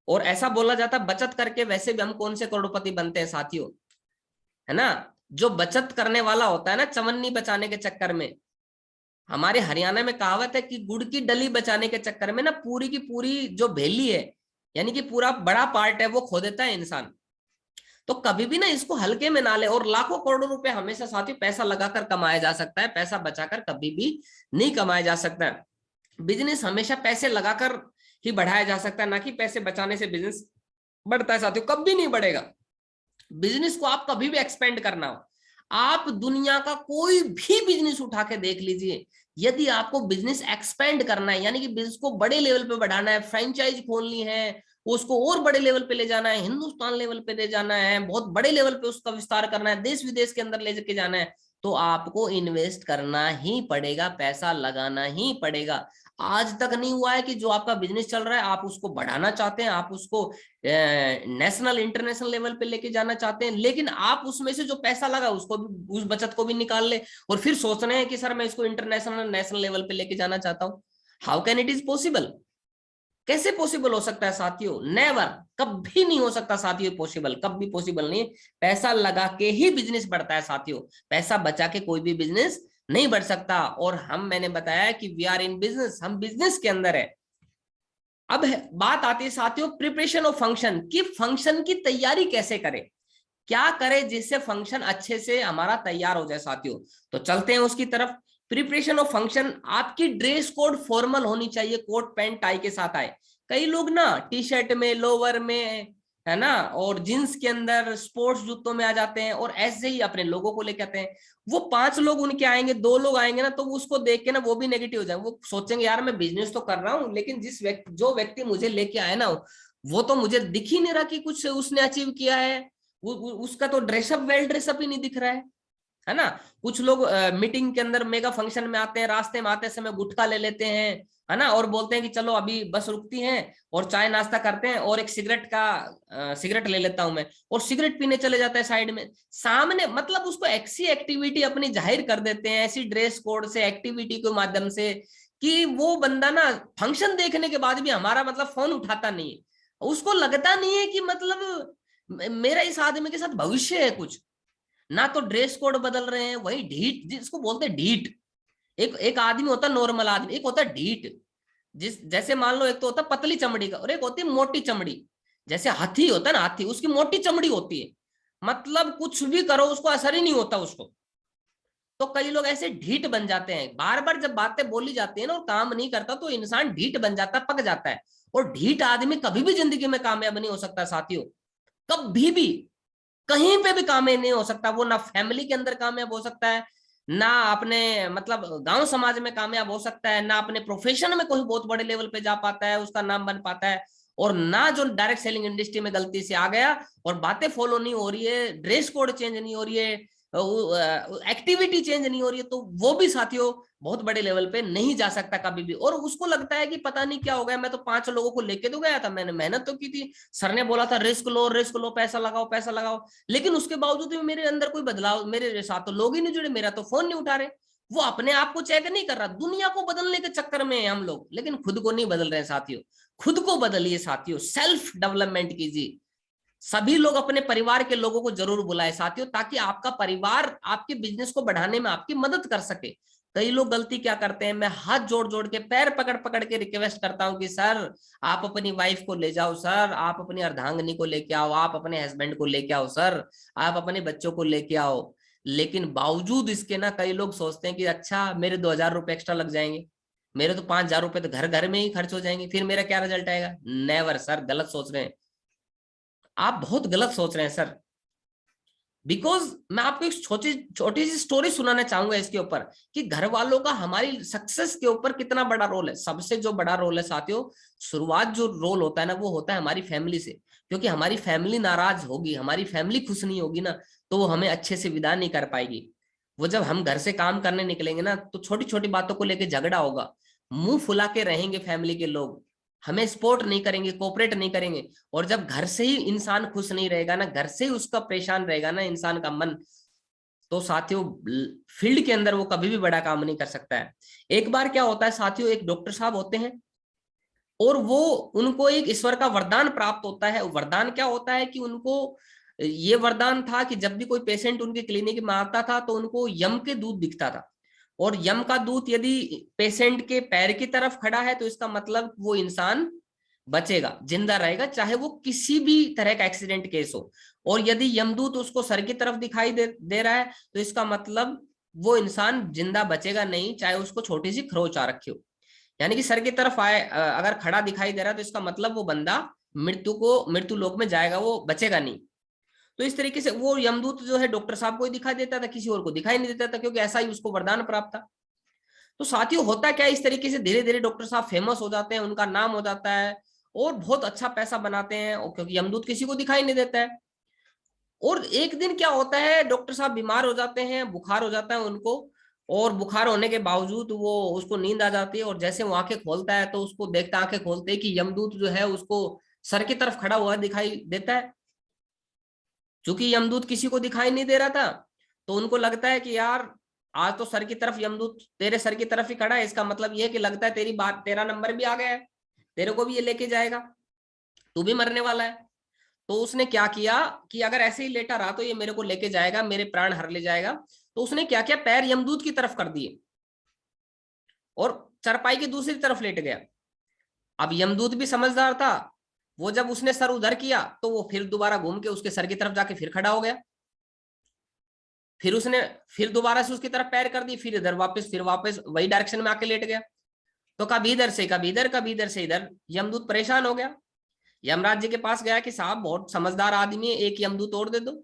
और ऐसा बोला जाता है, बचत करके वैसे भी हम कौन से करोड़पति बनते हैं साथियों, है ना। जो बचत करने वाला होता है ना, चवन्नी बचाने के चक्कर में, हमारे हरियाणा में कहावत है कि गुड़ की डली बचाने के चक्कर में ना पूरी की पूरी जो भेली है, यानी कि पूरा बड़ा पार्ट है, वो खो देता है इंसान। तो कभी भी ना इसको हल्के में ना ले। और लाखों करोड़ों रुपए हमेशा साथियों पैसा लगाकर कमाया जा सकता है, पैसा बचाकर कभी भी नहीं कमाया जा सकता है। बिजनेस हमेशा पैसे लगाकर ही बढ़ाया जा सकता है, ना कि पैसे बचाने से बिजनेस बढ़ता है साथियों, कभी नहीं बढ़ेगा। बिजनेस को आप कभी भी एक्सपेंड करना हो, आप दुनिया का कोई भी बिजनेस उठा के देख लीजिए, यदि आपको बिजनेस एक्सपेंड करना है, यानी कि बिजनेस को बड़े लेवल पे बढ़ाना है, फ्रेंचाइज खोलनी है, उसको और बड़े लेवल पे ले जाना है, हिंदुस्तान लेवल पे ले जाना है, बहुत बड़े लेवल पे उसका विस्तार करना है, देश विदेश के अंदर ले जाके जाना है, तो आपको इन्वेस्ट करना ही पड़ेगा, पैसा लगाना ही पड़ेगा। आज तक नहीं हुआ है कि जो आपका बिजनेस चल रहा है आप उसको बढ़ाना चाहते हैं, आप उसको नेशनल इंटरनेशनल लेवल पे लेके जाना चाहते हैं, लेकिन आप उसमें से जो पैसा लगा उसको भी, उस बचत को भी निकाल ले, और फिर सोच रहे हैं कि सर मैं इसको इंटरनेशनल नेशनल लेवल पे लेके जाना चाहता हूं। How can it is possible? कैसे पॉसिबल हो सकता है साथियों? नेवर, कभी नहीं हो सकता साथियों पॉसिबल, कभी पॉसिबल नहीं। पैसा लगा के ही बिजनेस बढ़ता है साथियों, पैसा बचा के कोई भी बिजनेस नहीं बढ़ सकता। और मैंने बताया कि वी आर इन बिजनेस, हम बिजनेस के अंदर है। अब बात आती है साथियों प्रिपरेशन ऑफ फंक्शन की, फंक्शन की तैयारी कैसे करें, क्या करें जिससे फंक्शन अच्छे से हमारा तैयार हो जाए साथियों। तो चलते हैं उसकी तरफ। प्रिपरेशन ऑफ फंक्शन, आपकी ड्रेस कोड फॉर्मल होनी चाहिए, कोट पैंट टाई के साथ आए। कई लोग ना टी शर्ट में, लोअर में, है ना, और जींस के अंदर स्पोर्ट्स जूतों में आ जाते हैं, और ऐसे ही अपने लोगों को लेके आते हैं। वो 5 लोग उनके आएंगे, 2 लोग आएंगे ना, तो उसको देख के ना वो भी नेगेटिव हो जाएंगे, वो सोचेंगे यार मैं बिजनेस तो कर रहा हूँ, लेकिन जो व्यक्ति मुझे लेके आए ना, वो तो मुझे दिख ही नहीं रहा कि कुछ उसने अचीव किया है, उसका तो ड्रेसअप वेल ड्रेसअप ही नहीं दिख रहा है ना। कुछ लोग मीटिंग के अंदर मेगा फंक्शन में आते हैं, रास्ते में आते समय गुटखा ले लेते हैं, है ना, और बोलते हैं कि चलो अभी बस रुकती है और चाय नाश्ता करते हैं, और एक सिगरेट ले लेता हूं मैं, और सिगरेट पीने चले जाता है साइड में सामने। मतलब उसको ऐसी एक्टिविटी अपनी जाहिर कर देते हैं, ऐसी ड्रेस कोड से, एक्टिविटी के माध्यम से, कि वो बंदा ना फंक्शन देखने के बाद भी हमारा मतलब फोन उठाता नहीं है। उसको लगता नहीं है कि मतलब मेरा इस आदमी के साथ भविष्य है कुछ। ना तो ड्रेस कोड बदल रहे हैं, वही ढीठ, जिसको बोलते हैं ढीठ। एक आदमी होता है नॉर्मल आदमी, एक होता है ढीठ। जैसे मान लो एक तो होता है पतली चमड़ी का, और एक होती है मोटी चमड़ी। जैसे हाथी होता है ना, हाथी, उसकी मोटी चमड़ी होती है, मतलब कुछ भी करो उसको असर ही नहीं होता उसको। तो कई लोग ऐसे ढीठ बन जाते हैं, बार बार जब बातें बोली जाती है ना और काम नहीं करता, तो इंसान ढीठ बन जाता है, पक जाता है। और ढीठ आदमी कभी भी जिंदगी में कामयाब नहीं हो सकता साथियों, कभी भी, कहीं पे भी कामयाब नहीं हो सकता। वो ना फैमिली के अंदर कामयाब हो सकता है, ना अपने मतलब गांव समाज में कामयाब हो सकता है, ना अपने प्रोफेशन में कोई बहुत बड़े लेवल पे जा पाता है, उसका नाम बन पाता है। और ना जो डायरेक्ट सेलिंग इंडस्ट्री में गलती से आ गया और बातें फॉलो नहीं हो रही है, ड्रेस कोड चेंज नहीं हो रही है, एक्टिविटी चेंज नहीं हो रही है, तो वो भी साथियों बहुत बड़े लेवल पे नहीं जा सकता कभी भी। और उसको लगता है कि पता नहीं क्या हो गया, मैं तो 5 लोगों को लेके तो गया था, मैंने मेहनत तो की थी, सर ने बोला था रिस्क लो, पैसा लगाओ, पैसा लगाओ, लेकिन उसके बावजूद भी मेरे अंदर कोई बदलाव, मेरे साथ तो लोग ही नहीं जुड़े, मेरा तो फोन नहीं उठा रहे। वो अपने आप को चेक नहीं कर रहा, दुनिया को बदलने के चक्कर में है हम लोग, लेकिन खुद को नहीं बदल रहे साथियों। खुद को बदलिए साथियों, सेल्फ डेवलपमेंट कीजिए, सभी लोग अपने परिवार के लोगों को जरूर बुलाए साथियों, ताकि आपका परिवार आपके बिजनेस को बढ़ाने में आपकी मदद कर सके। कई लोग गलती क्या करते हैं, मैं हाथ जोड़ जोड़ के पैर पकड़ पकड़ के रिक्वेस्ट करता हूं कि सर आप अपनी वाइफ को ले जाओ, सर आप अपनी अर्धांगिनी को लेके आओ, आप अपने हस्बैंड को लेके आओ, सर आप अपने बच्चों को लेके आओ। लेकिन बावजूद इसके ना कई लोग सोचते हैं कि अच्छा मेरे 2,000 रुपये एक्स्ट्रा लग जाएंगे, मेरे तो 5,000 रुपये तो घर घर में ही खर्च हो जाएंगे, फिर मेरा क्या रिजल्ट आएगा। नेवर सर, गलत सोच रहे हैं आप, बहुत गलत सोच रहे हैं सर। बिकॉज मैं आपको एक छोटी छोटी सी स्टोरी सुनाना चाहूंगा इसके ऊपर कि घर वालों का हमारी सक्सेस के ऊपर कितना बड़ा रोल है। सबसे जो बड़ा रोल है साथियों, शुरुआत जो रोल होता है ना, वो होता है हमारी फैमिली से। क्योंकि हमारी फैमिली नाराज होगी, हमारी फैमिली खुश नहीं होगी ना, तो वो हमें अच्छे से विदा नहीं कर पाएगी। वो जब हम घर से काम करने निकलेंगे ना, तो छोटी छोटी बातों को लेकर झगड़ा होगा, मुंह फुला के रहेंगे फैमिली के लोग, हमें सपोर्ट नहीं करेंगे, कोऑपरेट नहीं करेंगे। और जब घर से ही इंसान खुश नहीं रहेगा ना, घर से ही उसका परेशान रहेगा ना इंसान का मन, तो साथियों फील्ड के अंदर वो कभी भी बड़ा काम नहीं कर सकता है। एक बार क्या होता है साथियों, एक डॉक्टर साहब होते हैं और वो उनको एक ईश्वर का वरदान प्राप्त होता है। वरदान क्या होता है कि उनको ये वरदान था कि जब भी कोई पेशेंट उनके क्लिनिक में आता था तो उनको यम के दूत दिखता था। और यम का दूत यदि पेशेंट के पैर की तरफ खड़ा है तो इसका मतलब वो इंसान बचेगा, जिंदा रहेगा, चाहे वो किसी भी तरह का एक्सीडेंट केस हो। और यदि यमदूत उसको सर की तरफ दिखाई दे रहा है तो इसका मतलब वो इंसान जिंदा बचेगा नहीं, चाहे उसको छोटी सी खरोच आ रखी हो। यानी कि सर की तरफ अगर खड़ा दिखाई दे रहा है तो इसका मतलब वो बंदा मृत्यु लोक में जाएगा, वो बचेगा नहीं। तो इस तरीके से वो यमदूत जो है डॉक्टर साहब को ही दिखाई देता था, किसी और को दिखाई नहीं देता था, क्योंकि ऐसा ही उसको वरदान प्राप्त था। तो साथियों होता क्या है, इस तरीके से धीरे धीरे डॉक्टर साहब फेमस हो जाते हैं, उनका नाम हो जाता है और बहुत अच्छा पैसा बनाते हैं, और क्योंकि यमदूत किसी को दिखाई नहीं देता है। और एक दिन क्या होता है, डॉक्टर साहब बीमार हो जाते हैं, बुखार हो जाता है उनको। और बुखार होने के बावजूद वो उसको नींद आ जाती है, और जैसे वो आंखें खोलता है तो उसको देखता, आंखें खोलते ही कि यमदूत जो है उसको सर की तरफ खड़ा हुआ दिखाई देता है। चूंकि यमदूत किसी को दिखाई नहीं दे रहा था, तो उनको लगता है कि यार आज तो सर की तरफ यमदूत तेरे सर की तरफ ही खड़ा है, इसका मतलब ये है कि लगता है तेरी बात, तेरा नंबर भी आ गया है, तेरे को भी ये लेके जाएगा, तू भी मरने वाला है। तो उसने क्या किया कि अगर ऐसे ही लेटा रहा तो ये मेरे को लेके जाएगा, मेरे प्राण हर ले जाएगा। तो उसने क्या किया, पैर यमदूत की तरफ कर दिए और चरपाई की दूसरी तरफ लेट गया। अब यमदूत भी समझदार था, वो जब उसने सर उधर किया तो वो फिर दोबारा घूम के उसके सर की तरफ जाके फिर खड़ा हो गया। फिर उसने फिर दोबारा से उसकी तरफ पैर कर दी, फिर इधर वापस, फिर वापस वही डायरेक्शन में आके लेट गया। तो कभी इधर से कभी इधर, कभी इधर से इधर, यमदूत परेशान हो गया। यमराज जी के पास गया कि साहब बहुत समझदार आदमी है, एक यमदूत और दे दो।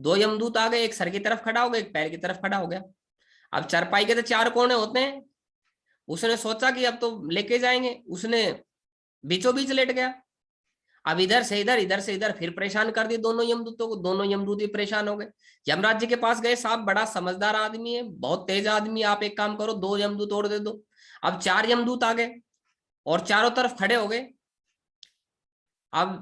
दो यमदूत आ गए, एक सर की तरफ खड़ा हो गया, एक पैर की तरफ खड़ा हो गया। अब चारपाई के तो चार कोने होते हैं, उसने सोचा कि अब तो लेके जाएंगे, उसने बीचों बीच लेट गया। अब इधर से इधर, इधर से इधर, फिर परेशान कर दिए दोनों यमदूतों को, दोनों यमदूत भी परेशान हो गए। यमराज जी के पास गए, साहब बड़ा समझदार आदमी है, बहुत तेज आदमी है, आप एक काम करो, दो यमदूत और दे दो। अब चार यमदूत आ गए और चारों तरफ खड़े हो गए। अब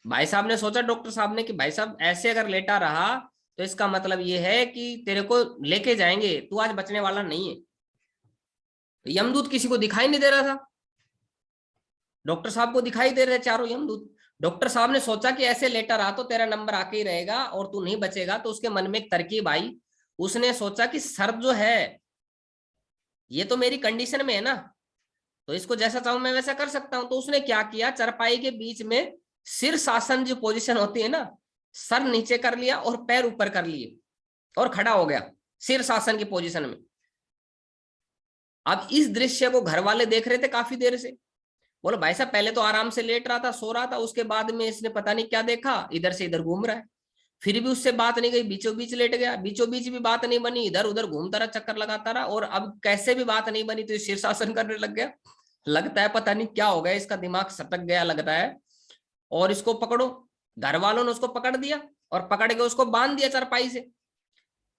भाई साहब ने सोचा, डॉक्टर साहब ने, कि भाई साहब ऐसे अगर लेटा रहा तो इसका मतलब ये है कि तेरे को लेके जाएंगे, तू आज बचने वाला नहीं है। यमदूत किसी को दिखाई नहीं दे रहा था, डॉक्टर साहब को दिखाई दे रहे चारों यमदूत। डॉक्टर साहब ने सोचा कि ऐसे लेटा रहा तो तेरा नंबर आके ही रहेगा और तू नहीं बचेगा। तो उसके मन में एक तरकीब आई, उसने सोचा कि सर जो है ये तो मेरी कंडीशन में है ना, तो इसको जैसा चाहूं मैं वैसा कर सकता हूं। तो उसने क्या किया, चरपाई के बीच में सिर शासन जो पोजीशन होती है ना, सर नीचे कर लिया और पैर ऊपर कर लिए और खड़ा हो गया सिर शासन की पोजीशन में। अब इस दृश्य को घर वाले देख रहे थे काफी देर से। बोलो भाई साहब पहले तो आराम से लेट रहा था, सो रहा था, उसके बाद में इसने पता नहीं क्या देखा, इधर से इधर घूम रहा है। फिर भी उससे बात नहीं गई, बीचों बीच लेट गया, बीचों बीच भी बात नहीं बनी, इधर उधर घूमता रहा, चक्कर लगाता रहा। और अब कैसे भी बात नहीं बनी तो शीर्षासन करने लग गया। लगता है पता नहीं क्या हो गया, इसका दिमाग सटक गया लगता है। और इसको पकड़ो, घर वालों ने उसको पकड़ दिया और पकड़ के उसको बांध दिया चारपाई से।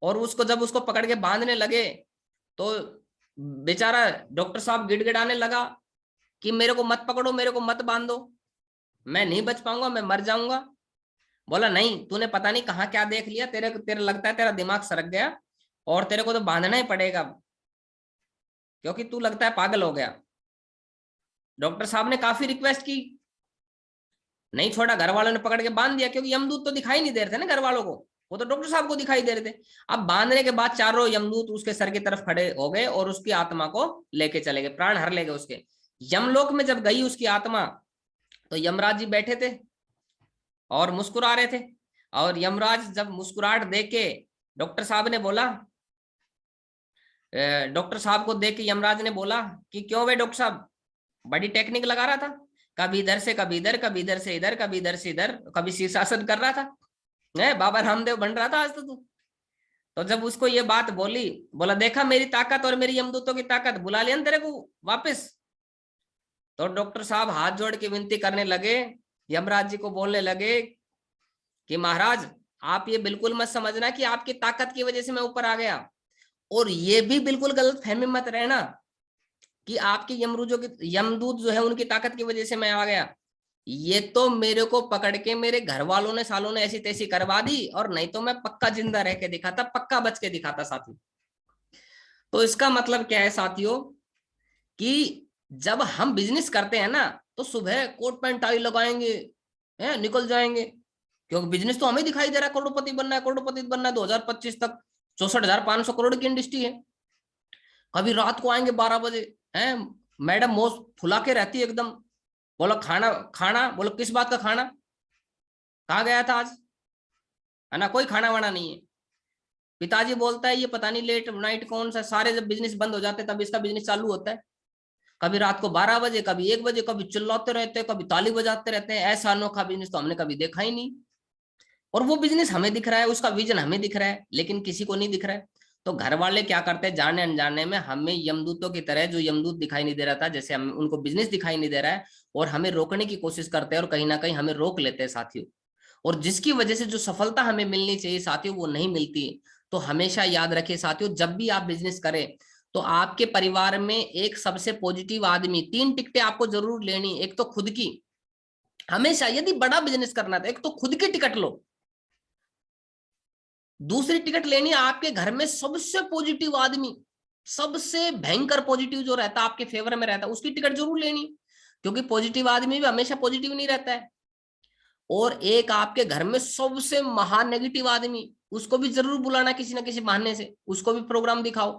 और उसको जब उसको पकड़ के बांधने लगे तो बेचारा डॉक्टर साहब गिड़गिड़ाने लगा कि मेरे को मत पकड़ो, मेरे को मत बांधो, मैं नहीं बच पाऊंगा, मैं मर जाऊंगा। बोला नहीं, तूने पता नहीं कहाँ क्या देख लिया, तेरे तेरे लगता है तेरा दिमाग सरक गया और तेरे को तो बांधना ही पड़ेगा, क्योंकि तू लगता है पागल हो गया। डॉक्टर साहब ने काफी रिक्वेस्ट की, नहीं छोड़ा, घर वालों ने पकड़ के बांध दिया, क्योंकि यमदूत तो दिखाई नहीं दे रहे थे ना घर वालों को, वो तो डॉक्टर साहब को दिखाई दे रहे थे। अब बांधने के बाद चारों यमदूत उसके सर की तरफ खड़े हो गए और उसकी आत्मा को लेके चले गए, प्राण हर ले गए उसके। यमलोक में जब गई उसकी आत्मा, तो यमराज जी बैठे थे और मुस्कुरा रहे थे। और यमराज जब मुस्कुराहट देख के डॉक्टर साहब ने बोला, डॉक्टर साहब को देख के यमराज ने बोला कि क्यों भाई डॉक्टर साहब, बड़ी टेक्निक लगा रहा था, कभी इधर से कभी इधर, कभी इधर से इधर, कभी इधर से इधर, कभी शीर्षासन कर रहा था, है बाबा रामदेव बन रहा था आज तो तू। तो जब उसको ये बात बोली, बोला देखा मेरी ताकत और मेरी यमदूतों की ताकत, बुला लिया ना तेरे को वापस। तो डॉक्टर साहब हाथ जोड़ के विनती करने लगे, यमराज जी को बोलने लगे कि महाराज आप ये बिल्कुल मत समझना कि आपकी ताकत की वजह से मैं ऊपर आ गया, और ये भी बिल्कुल गलत फहमी मत रहना कि आपके यमदूत जो है उनकी ताकत की वजह से मैं आ गया। ये तो मेरे को पकड़ के मेरे घर वालों ने सालों ने ऐसी तैसी करवा दी, और नहीं तो मैं पक्का जिंदा रह के दिखाता, पक्का बच के दिखाता साथियों। तो इसका मतलब क्या है साथियों, कि जब हम बिजनेस करते हैं ना, तो सुबह कोट पैंट टाई लगाएंगे, है निकल जाएंगे, क्योंकि बिजनेस तो हमें दिखाई दे रहा है, करोड़पति बनना है, करोड़पति बनना है 2025 तक, 64,500 करोड़ की इंडस्ट्री है। कभी रात को आएंगे 12 बजे, हैं मैडम मोस फुला के रहती है एकदम, बोला खाना खाना, बोलो किस बात का खाना, कहाँ गया था आज, है ना, कोई खाना वाना नहीं है। पिताजी बोलता है ये पता नहीं लेट नाइट कौन सा, सारे जब बिजनेस बंद हो जाते हैं तब इसका बिजनेस चालू होता है। कभी रात को 12 बजे, कभी 1 बजे, कभी चिल्लाते रहते हैं, कभी ताली बजाते रहते हैं। ऐसा अनोखा बिजनेस तो हमने कभी देखा ही नहीं। और वो बिजनेस हमें दिख रहा है, उसका विजन हमें दिख रहा है, लेकिन किसी को नहीं दिख रहा है। तो घर वाले क्या करते हैं, जाने अनजाने में हमें यमदूतों की तरह, जो यमदूत दिखाई नहीं दे रहा था, जैसे हम उनको बिजनेस दिखाई नहीं दे रहा है, और हमें रोकने की कोशिश करते हैं, और कहीं ना कहीं हमें रोक लेते हैं साथियों। और जिसकी वजह से जो सफलता हमें मिलनी चाहिए साथियों, वो नहीं मिलती। तो हमेशा याद रखिए साथियों, जब भी आप बिजनेस करें, तो आपके परिवार में एक सबसे पॉजिटिव आदमी, 3 टिकटें आपको जरूर लेनी। एक तो खुद की, हमेशा यदि बड़ा बिजनेस करना था, एक तो खुद की टिकट लो। दूसरी टिकट लेनी है आपके घर में सबसे पॉजिटिव आदमी, सबसे भयंकर पॉजिटिव जो रहता है, आपके फेवर में रहता है, उसकी टिकट जरूर लेनी, क्योंकि पॉजिटिव आदमी भी हमेशा पॉजिटिव नहीं रहता है। और एक आपके घर में सबसे महान नेगेटिव आदमी, उसको भी जरूर बुलाना किसी ना किसी बहाने से, उसको भी प्रोग्राम दिखाओ।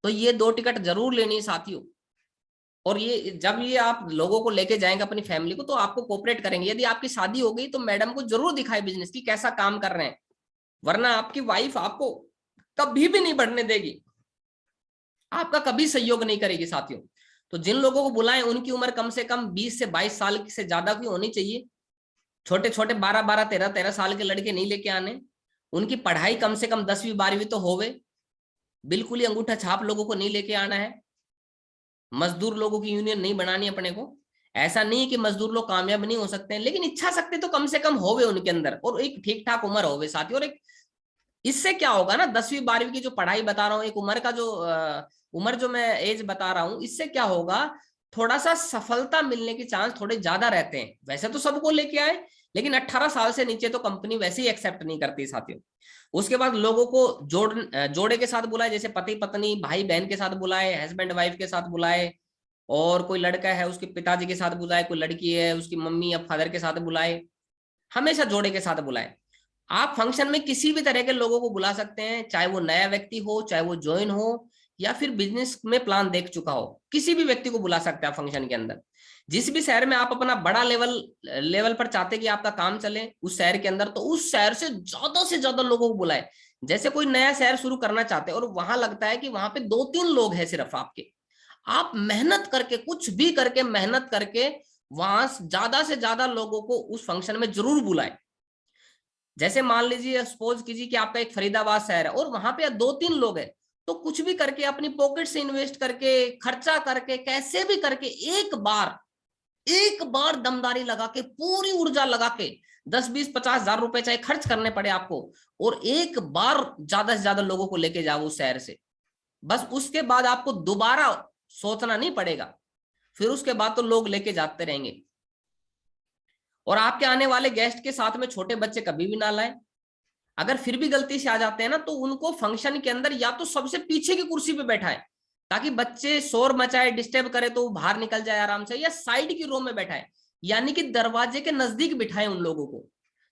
तो ये 2 टिकट जरूर लेनी है साथियों। और ये जब ये आप लोगों को लेके जाएंगे अपनी फैमिली को, तो आपको कोऑपरेट करेंगे। यदि आपकी शादी हो गई तो मैडम को जरूर दिखाए बिजनेस की कैसा काम कर रहे हैं, वरना आपकी वाइफ आपको कभी भी नहीं बढ़ने देगी, आपका कभी सहयोग नहीं करेगी साथियों। तो जिन लोगों को बुलाएं उनकी उम्र कम से कम 20 से 22 साल से ज्यादा की होनी चाहिए। छोटे छोटे 12-12, 13-13 साल के लड़के नहीं लेके आने। उनकी पढ़ाई कम से कम 10वीं 12वीं तो होवे। बिल्कुल ही अंगूठा छाप लोगों को नहीं लेके आना है। मजदूर लोगों की यूनियन नहीं बनानी अपने को। ऐसा नहीं है कि मजदूर लोग कामयाब नहीं हो सकते हैं, लेकिन इच्छा शक्ति तो कम से कम होवे उनके अंदर, और एक ठीक ठाक उम्र होवे साथियों। और एक इससे क्या होगा ना, 10वीं 12वीं की जो पढ़ाई बता रहा हूँ, एक उम्र का जो उम्र जो मैं एज बता रहा हूँ, इससे क्या होगा, थोड़ा सा सफलता मिलने के चांस थोड़े ज्यादा रहते हैं। वैसे तो सबको लेके आए, लेकिन 18 साल से नीचे तो कंपनी वैसे ही एक्सेप्ट नहीं करती साथियों। उसके बाद लोगों को जोड़े के साथ बुलाए, जैसे पति पत्नी भाई बहन के साथ बुलाए, हस्बैंड वाइफ के साथ बुलाए, और कोई लड़का है उसके पिताजी के साथ बुलाए, कोई लड़की है उसकी मम्मी या फादर के साथ बुलाए। हमेशा जोड़े के साथ बुलाए। आप फंक्शन में किसी भी तरह के लोगों को बुला सकते हैं, चाहे वो नया व्यक्ति हो, चाहे वो ज्वाइन हो, या फिर बिजनेस में प्लान देख चुका हो, किसी भी व्यक्ति को बुला सकते हैं आप फंक्शन के अंदर। जिस भी शहर में आप अपना बड़ा लेवल पर चाहते कि आपका काम चले उस शहर के अंदर, तो उस शहर से ज्यादा लोगों को बुलाए। जैसे कोई नया शहर शुरू करना चाहते हैं और वहां लगता है कि वहां पे 2-3 लोग हैं सिर्फ आपके, आप मेहनत करके, कुछ भी करके मेहनत करके वहां ज्यादा से ज्यादा लोगों को उस फंक्शन में जरूर बुलाए। जैसे मान लीजिए, सपोज कीजिए कि आपका एक फरीदाबाद शहर है और वहां पे 2-3 लोग हैं, तो कुछ भी करके अपनी पॉकेट से इन्वेस्ट करके, खर्चा करके, कैसे भी करके एक बार दमदारी लगा के, पूरी ऊर्जा लगा के, 10-20-50 हजार रुपए चाहे खर्च करने पड़े आपको, और एक बार ज्यादा से ज्यादा लोगों को लेके जाओ उस शहर से। बस उसके बाद आपको दोबारा सोचना नहीं पड़ेगा, फिर उसके बाद तो लोग लेके जाते रहेंगे। और आपके आने वाले गेस्ट के साथ में छोटे बच्चे कभी भी ना लाएं। अगर फिर भी गलती से आ जाते हैं ना, तो उनको फंक्शन के अंदर या तो सबसे पीछे की कुर्सी पे बैठाएं, ताकि बच्चे शोर मचाए, डिस्टर्ब करे तो वो बाहर निकल जाए आराम से, या साइड की रो में बैठाएं। यानी कि दरवाजे के नजदीक बिठाएं उन लोगों को,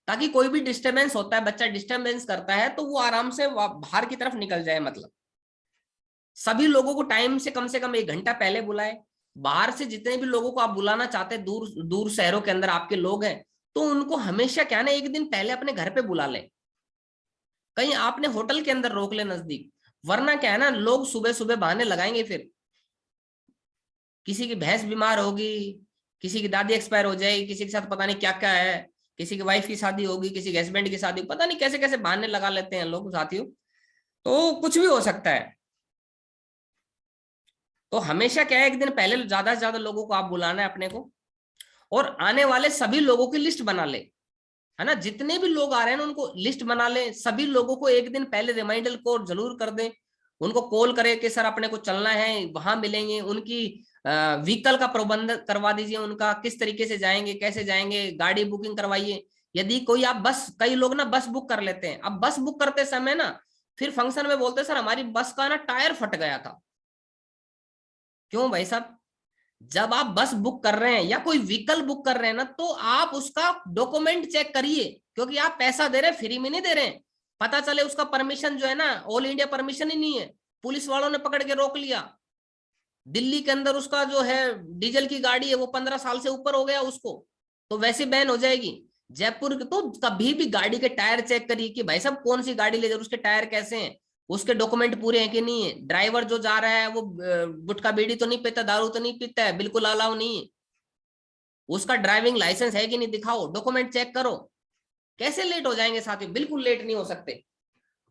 ताकि कोई भी डिस्टरबेंस होता है, बच्चा डिस्टरबेंस करता है तो वो आराम से बाहर की तरफ निकल जाए। मतलब सभी लोगों को टाइम से कम 1 घंटा पहले बुलाए। बाहर से जितने भी लोगों को आप बुलाना चाहते हैं, दूर दूर शहरों के अंदर आपके लोग हैं, तो उनको हमेशा क्या ना 1 दिन पहले अपने घर पे बुला ले। कहीं आपने होटल के अंदर रोक ले नजदीक, वरना क्या है ना, लोग सुबह सुबह बहाने लगाएंगे। फिर किसी की भैंस बीमार होगी, किसी की दादी एक्सपायर हो जाएगी, किसी के साथ पता नहीं क्या क्या है, किसी की वाइफ की शादी होगी, किसी के हस्बैंड की शादी, पता नहीं कैसे कैसे बहाने लगा लेते हैं लोग साथियों। तो कुछ भी हो सकता है। तो हमेशा क्या है, 1 दिन पहले ज्यादा से ज्यादा लोगों को आप बुलाना है अपने को, और आने वाले सभी लोगों की लिस्ट बना ले, है ना। जितने भी लोग आ रहे हैं ना उनको लिस्ट बना ले, सभी लोगों को 1 दिन पहले रिमाइंडर कॉल जरूर कर दें। उनको कॉल करे कि सर अपने को चलना है, वहां मिलेंगे। उनकी व्हीकल का प्रबंध करवा दीजिए, उनका किस तरीके से जाएंगे, कैसे जाएंगे, गाड़ी बुकिंग करवाइए। यदि कोई आप बस, कई लोग ना बस बुक कर लेते हैं, अब बस बुक करते समय ना फिर फंक्शन में बोलते हैं सर हमारी बस का ना टायर फट गया था। क्यों भाई साहब, जब आप बस बुक कर रहे हैं या कोई व्हीकल बुक कर रहे हैं ना, तो आप उसका डॉक्यूमेंट चेक करिए, क्योंकि आप पैसा दे रहे हैं, फ्री में नहीं दे रहे हैं। पता चले उसका परमिशन जो है ना, ऑल इंडिया परमिशन ही नहीं है, पुलिस वालों ने पकड़ के रोक लिया। दिल्ली के अंदर उसका जो है डीजल की गाड़ी है वो 15 साल से ऊपर हो गया उसको, तो वैसे बैन हो जाएगी। जयपुर के तो कभी भी गाड़ी के टायर चेक करिए कि भाई साहब कौन सी गाड़ी ले जा रहे, उसके टायर कैसे हैं, उसके डॉक्यूमेंट पूरे हैं कि नहीं है। ड्राइवर जो जा रहा है वो गुटखा बीड़ी तो नहीं पीता, दारू तो नहीं पीता है, बिल्कुल अलाउ नहीं है। उसका ड्राइविंग लाइसेंस है कि नहीं दिखाओ, डॉक्यूमेंट चेक करो। कैसे लेट हो जाएंगे साथियों, बिल्कुल लेट नहीं हो सकते।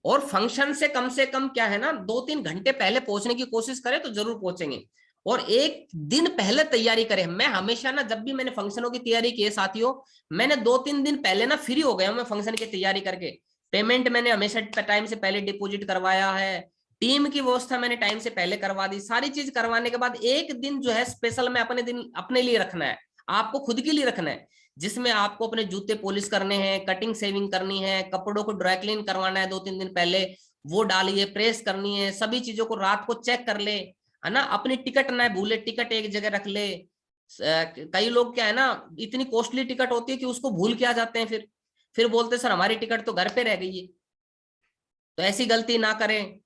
और फंक्शन से कम क्या है ना, 2-3 घंटे पहले पहुंचने की कोशिश करें तो जरूर पहुंचेंगे। और 1 दिन पहले तैयारी करें। मैं हमेशा ना, जब भी मैंने फंक्शनों की तैयारी की है साथियों, मैंने 2-3 दिन पहले ना फ्री हो गया हूं मैं फंक्शन की तैयारी करके। पेमेंट मैंने हमेशा टाइम से पहले डिपॉजिट करवाया है, टीम की व्यवस्था मैंने टाइम से पहले करवा दी। सारी चीज करवाने के बाद 1 दिन जो है स्पेशल में अपने दिन अपने लिए रखना है, आपको खुद के लिए रखना है, जिसमें आपको अपने जूते पॉलिश करने हैं, कटिंग सेविंग करनी है, कपड़ों को ड्राई क्लीन करवाना है 2-3 दिन पहले, वो डालिए, प्रेस करनी है, सभी चीजों को रात को चेक कर ले, है ना। अपनी टिकट ना भूले, टिकट एक जगह रख ले। कई लोग क्या है ना, इतनी कॉस्टली टिकट होती है कि उसको भूल के आ जाते हैं, फिर बोलते सर हमारी टिकट तो घर पे रह गई है। तो ऐसी गलती ना करें।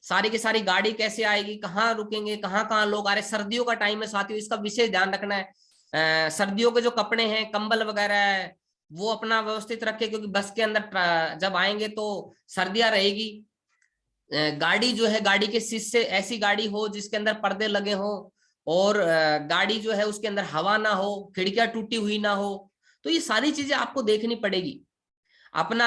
सारी की सारी गाड़ी कैसे आएगी, कहाँ रुकेंगे, कहाँ कहाँ लोग आ रहे। सर्दियों का टाइम है साथियों, इसका विशेष ध्यान रखना है। सर्दियों के जो कपड़े हैं, कंबल वगैरह है, वो अपना व्यवस्थित रखे, क्योंकि बस के अंदर जब आएंगे तो सर्दियां रहेगी। गाड़ी जो है, गाड़ी के शीशे ऐसी गाड़ी हो जिसके अंदर पर्दे लगे हो, और गाड़ी जो है उसके अंदर हवा ना हो, खिड़कियां टूटी हुई ना हो। तो ये सारी चीजें आपको देखनी पड़ेगी। अपना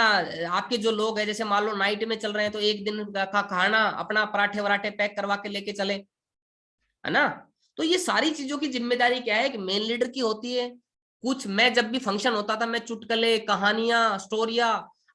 आपके जो लोग हैं, जैसे मान लो नाइट में चल रहे हैं, तो 1 दिन का खाना अपना पराठे वराठे पैक करवा के लेके चले, है ना। तो ये सारी चीजों की जिम्मेदारी क्या है कि मेन लीडर की होती है। कुछ मैं जब भी फंक्शन होता था, मैं चुटकुले, कहानियां, स्टोरियां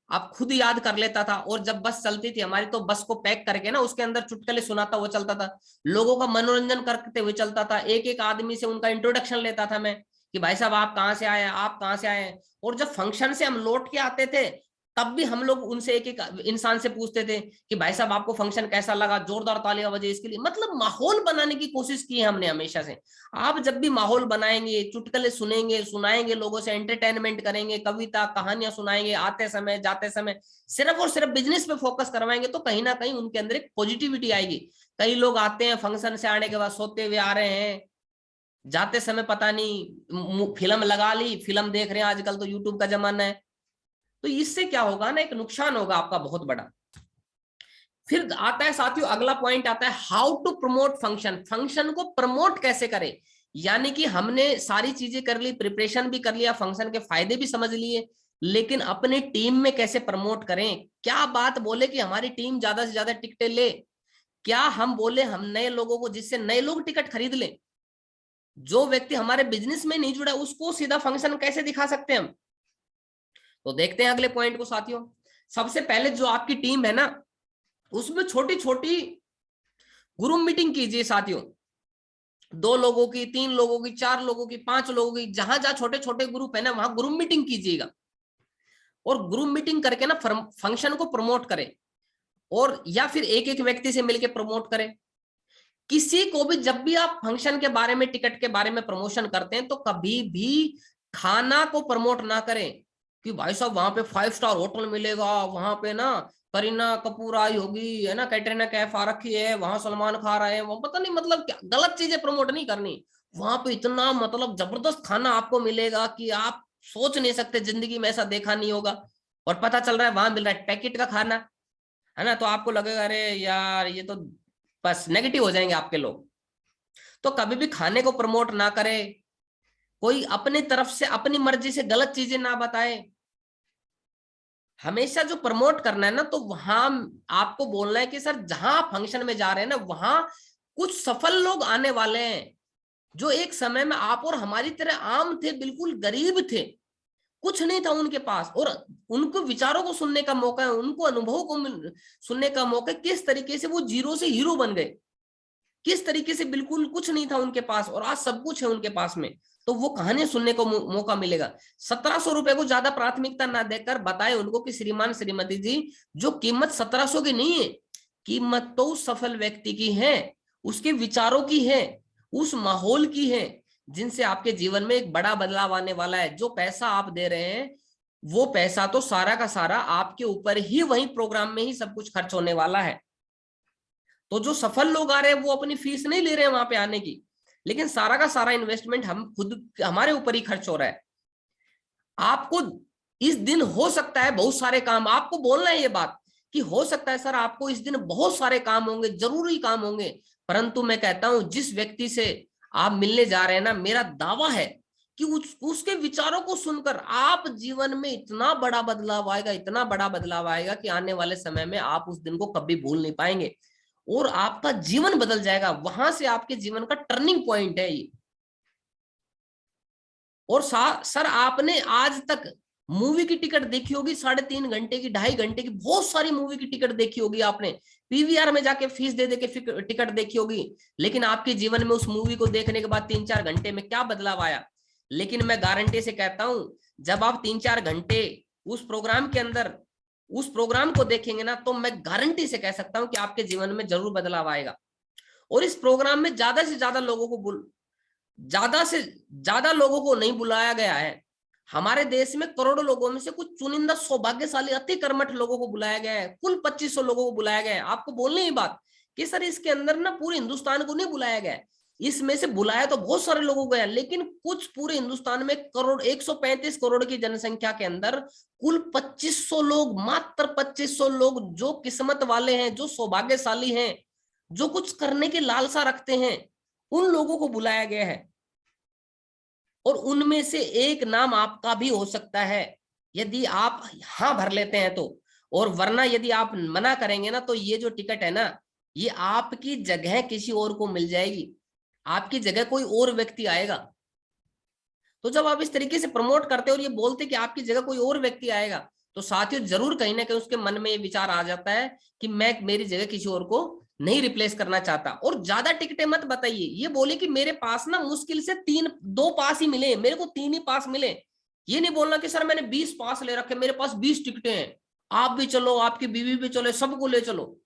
आप खुद याद कर लेता था, और जब बस चलती थी हमारी तो बस को पैक करके ना उसके अंदर चुटकुले सुनाता हुआ चलता था, लोगों का मनोरंजन करते हुए चलता था। एक एक आदमी से उनका इंट्रोडक्शन लेता था मैं, कि भाई साहब आप कहाँ से आए, आप कहाँ से आए। और जब फंक्शन से हम लौट के आते थे, तब भी हम लोग उनसे एक एक इंसान से पूछते थे कि भाई साहब आपको फंक्शन कैसा लगा, जोरदार तालियां बजे इसके लिए। मतलब माहौल बनाने की कोशिश की है हमने हमेशा से। आप जब भी माहौल बनाएंगे, चुटकुले सुनेंगे, सुनाएंगे, लोगों से एंटरटेनमेंट करेंगे, कविता कहानियां सुनाएंगे, आते समय जाते समय सिर्फ और सिर्फ बिजनेस पे फोकस करवाएंगे, तो कहीं ना कहीं उनके अंदर एक पॉजिटिविटी आएगी। कई लोग आते हैं फंक्शन से आने के बाद सोते हुए आ रहे हैं, जाते समय पता नहीं फिल्म लगा ली, फिल्म देख रहे हैं, आजकल तो यूट्यूब का जमाना है। तो इससे क्या होगा ना, एक नुकसान होगा आपका बहुत बड़ा। फिर आता है साथियों अगला पॉइंट आता है, how to promote function. Function को प्रमोट कैसे करें। यानी कि हमने सारी चीजें कर ली, प्रिपरेशन भी कर लिया, फंक्शन के फायदे भी समझ लिए, लेकिन अपनी टीम में कैसे प्रमोट करें। क्या बात बोले कि हमारी टीम ज्यादा से ज्यादा टिकटें ले, क्या हम बोले हम नए लोगों को, जिससे नए लोग टिकट खरीद लें। जो व्यक्ति हमारे बिजनेस में नहीं जुड़ा उसको सीधा फंक्शन कैसे दिखा सकते हैं हम। तो देखते हैं अगले पॉइंट को साथियों। सबसे पहले जो आपकी टीम है ना, उसमें छोटी छोटी ग्रुप मीटिंग कीजिए साथियों। 2 लोगों की, 3 लोगों की, 4 लोगों की, 5 लोगों की, जहां जहां छोटे छोटे ग्रुप है ना, वहां ग्रुप मीटिंग कीजिएगा। और ग्रुप मीटिंग करके ना फंक्शन को प्रमोट करें, और या फिर एक एक व्यक्ति से मिलकर प्रमोट करें। किसी को भी जब भी आप फंक्शन के बारे में, टिकट के बारे में प्रमोशन करते हैं, तो कभी भी खाना को प्रमोट ना करें कि भाई साहब वहां पे 5 स्टार होटल मिलेगा, वहां पे ना करीना कपूर आई होगी, है ना, कैटरीना कैफ आ रखी है, वहां सलमान खान आए हैं, वो पता नहीं मतलब क्या गलत चीजें प्रमोट नहीं करनी। वहां पे इतना मतलब जबरदस्त खाना आपको मिलेगा कि आप सोच नहीं सकते, जिंदगी में ऐसा देखा नहीं होगा। और पता चल रहा है वहां मिल रहा है पैकेट का खाना, है ना, तो आपको लगेगा अरे यार ये तो, बस नेगेटिव हो जाएंगे आपके लोग। तो कभी भी खाने को प्रमोट ना करे, कोई अपनी तरफ से अपनी मर्जी से गलत चीजें ना बताए। हमेशा जो प्रमोट करना है ना, तो वहां आपको बोलना है कि सर जहां फंक्शन में जा रहे हैं ना, वहां कुछ सफल लोग आने वाले हैं, जो एक समय में आप और हमारी तरह आम थे, बिल्कुल गरीब थे, कुछ नहीं था उनके पास, और उनको विचारों को सुनने का मौका है, उनको अनुभव को सुनने का मौका है, किस तरीके से वो जीरो से हीरो बन गए, किस तरीके से बिल्कुल कुछ नहीं था उनके पास और आज सब कुछ है उनके पास में। तो वो कहानियां सुनने को मौका मिलेगा। 1700 रुपए को ज्यादा प्राथमिकता ना देकर बताए उनको कि श्रीमान श्रीमती जी, जो कीमत 1700 की नहीं है, कीमत तो उस सफल व्यक्ति की है, उसके विचारों की है, उस माहौल की है, जिनसे आपके जीवन में एक बड़ा बदलाव आने वाला है। जो पैसा आप दे रहे हैं, वो पैसा तो सारा का सारा आपके ऊपर ही, वही प्रोग्राम में ही सब कुछ खर्च होने वाला है। तो जो सफल लोग आ रहे हैं वो अपनी फीस नहीं ले रहे हैं वहां पे आने की, लेकिन सारा का सारा इन्वेस्टमेंट हम खुद, हमारे ऊपर ही खर्च हो रहा है। आपको इस दिन हो सकता है बहुत सारे काम, आपको बोलना है ये बात कि हो सकता है सर आपको इस दिन बहुत सारे काम होंगे, जरूरी काम होंगे, परंतु मैं कहता हूं जिस व्यक्ति से आप मिलने जा रहे हैं ना, मेरा दावा है कि उसके विचारों को सुनकर आप जीवन में इतना बड़ा बदलाव आएगा, इतना बड़ा बदलाव आएगा कि आने वाले समय में आप उस दिन को कभी भूल नहीं पाएंगे और आपका जीवन बदल जाएगा। वहां से आपके जीवन का टर्निंग पॉइंट है ये। और सर आपने आज तक मूवी की टिकट देखी होगी, 3.5 घंटे की, 2.5 घंटे की, बहुत सारी मूवी की टिकट देखी होगी आपने, पीवीआर में जाके फीस दे दे के टिकट देखी होगी, लेकिन आपके जीवन में उस मूवी को देखने के बाद 3-4 घंटे में क्या बदलाव आया? लेकिन मैं गारंटी से कहता हूं, जब आप 3-4 घंटे उस प्रोग्राम के अंदर उस प्रोग्राम को देखेंगे ना, तो मैं गारंटी से कह सकता हूं कि आपके जीवन में जरूर बदलाव आएगा। और इस प्रोग्राम में ज्यादा से ज्यादा लोगों को ज्यादा से ज्यादा लोगों को नहीं बुलाया गया है। हमारे देश में करोड़ों लोगों में से कुछ चुनिंदा सौभाग्यशाली अति कर्मठ लोगों को बुलाया गया है, कुल 2500 लोगों को बुलाया गया है। आपको बोलने ही बात कि सर इसके अंदर ना पूरे हिंदुस्तान को नहीं बुलाया गया है, इसमें से बुलाया तो बहुत सारे लोगों को गया, लेकिन कुछ पूरे हिंदुस्तान में करोड़ 135 करोड़ की जनसंख्या के अंदर कुल 2500 लोग, मात्र 2500 लोग जो किस्मत वाले हैं, जो सौभाग्यशाली हैं, जो कुछ करने की लालसा रखते हैं, उन लोगों को बुलाया गया है। और उनमें से एक नाम आपका भी हो सकता है, यदि आप हाँ भर लेते हैं तो। और वरना यदि आप मना करेंगे ना, तो ये जो टिकट है ना, ये आपकी जगह किसी और को मिल जाएगी, आपकी जगह कोई और व्यक्ति आएगा। तो जब आप इस तरीके से प्रमोट करते और ये बोलते कि आपकी जगह कोई और व्यक्ति आएगा, तो साथियों जरूर कहीं ना कहीं उसके मन में ये विचार आ जाता है कि मैं मेरी जगह किसी और को नहीं रिप्लेस करना चाहता। और ज्यादा टिकटें मत बताइए, ये बोले कि मेरे पास ना मुश्किल से 2 पास ही मिले, मेरे को 3 ही पास मिले। ये नहीं बोलना कि सर मैंने 20 पास ले रखे, मेरे पास 20 टिकटें हैं, आप भी चलो, आपकी बीवी भी चलो, सबको ले चलो।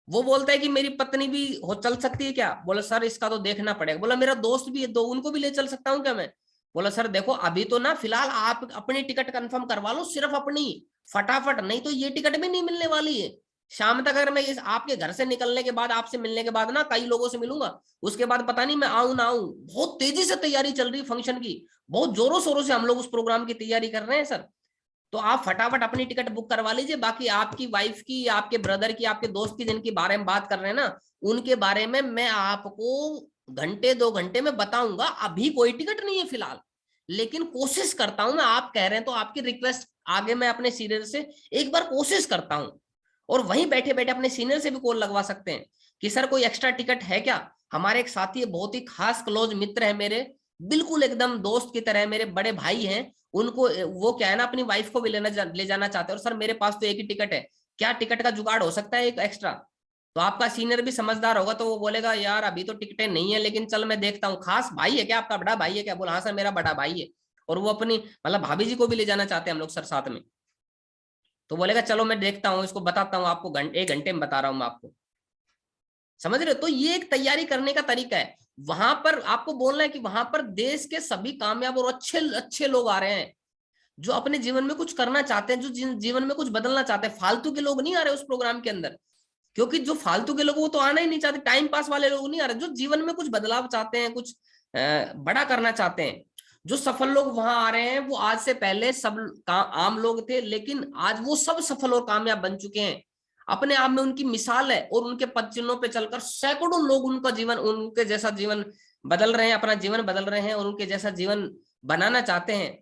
वो बोलता है कि मेरी पत्नी भी हो चल सकती है क्या? बोला सर इसका तो देखना पड़ेगा। बोला मेरा दोस्त भी है 2, उनको भी ले चल सकता हूँ क्या मैं? बोला सर देखो अभी तो ना फिलहाल आप अपनी टिकट कंफर्म करवा लो, सिर्फ अपनी, फटाफट, नहीं तो ये टिकट भी नहीं मिलने वाली है। शाम तक अगर मैं इस आपके घर से निकलने के बाद, आपसे मिलने के बाद ना कई लोगों से मिलूंगा, उसके बाद पता नहीं मैं आऊं ना आऊं। बहुत तेजी से तैयारी चल रही है फंक्शन की, बहुत जोरों शोरों से हम लोग उस प्रोग्राम की तैयारी कर रहे हैं सर। तो आप फटाफट अपनी टिकट बुक करवा लीजिए। बाकी आपकी वाइफ की, आपके ब्रदर की, आपके दोस्त की जिनके बारे में बात कर रहे हैं ना, उनके बारे में मैं आपको घंटे 2 घंटे में बताऊंगा। अभी कोई टिकट नहीं है फिलहाल, लेकिन कोशिश करता हूं मैं। आप कह रहे हैं तो आपकी रिक्वेस्ट आगे मैं अपने सीनियर से एक बार कोशिश करता हूं। और वहीं बैठे बैठे अपने सीनियर से भी कॉल लगवा सकते हैं कि सर कोई एक्स्ट्रा टिकट है क्या? हमारे एक साथी है, बहुत ही खास क्लोज मित्र है मेरे, बिल्कुल एकदम दोस्त की तरह, मेरे बड़े भाई हैं। उनको वो क्या है ना, अपनी वाइफ को भी ले जाना चाहते हैं, और सर मेरे पास तो एक ही टिकट है, क्या टिकट का जुगाड़ हो सकता है एक एक्स्ट्रा? तो आपका सीनियर भी समझदार होगा, तो वो बोलेगा यार अभी तो टिकटें नहीं है, लेकिन चल मैं देखता हूँ। खास भाई है क्या आपका? बड़ा भाई है क्या? बोला हाँ सर मेरा बड़ा भाई है, और वो अपनी मतलब भाभी जी को भी ले जाना चाहते हैं हम लोग सर साथ में। तो बोलेगा चलो मैं देखता हूँ, इसको बताता हूँ आपको, 1 घंटे में बता रहा हूँ मैं आपको। समझ रहे हो? तो ये एक तैयारी करने का तरीका है। वहां पर आपको बोलना है कि वहां पर देश के सभी कामयाब और अच्छे अच्छे लोग आ रहे हैं, जो अपने जीवन में कुछ करना चाहते हैं, जो जीवन में कुछ बदलना चाहते हैं। फालतू के लोग नहीं आ रहे उस प्रोग्राम के अंदर, क्योंकि जो फालतू के लोग वो तो आना ही नहीं चाहते, टाइम पास वाले लोग नहीं आ रहे, जो जीवन में कुछ बदलाव चाहते हैं, कुछ बड़ा करना चाहते हैं। जो सफल लोग वहां आ रहे हैं वो आज से पहले सब आम लोग थे, लेकिन आज वो सब सफल और कामयाब बन चुके हैं। अपने आप में उनकी मिसाल है, और उनके पद चिन्हों पे चलकर सैकड़ों लोग उनका जीवन, उनके जैसा जीवन बदल रहे हैं, अपना जीवन बदल रहे हैं और उनके जैसा जीवन बनाना चाहते हैं।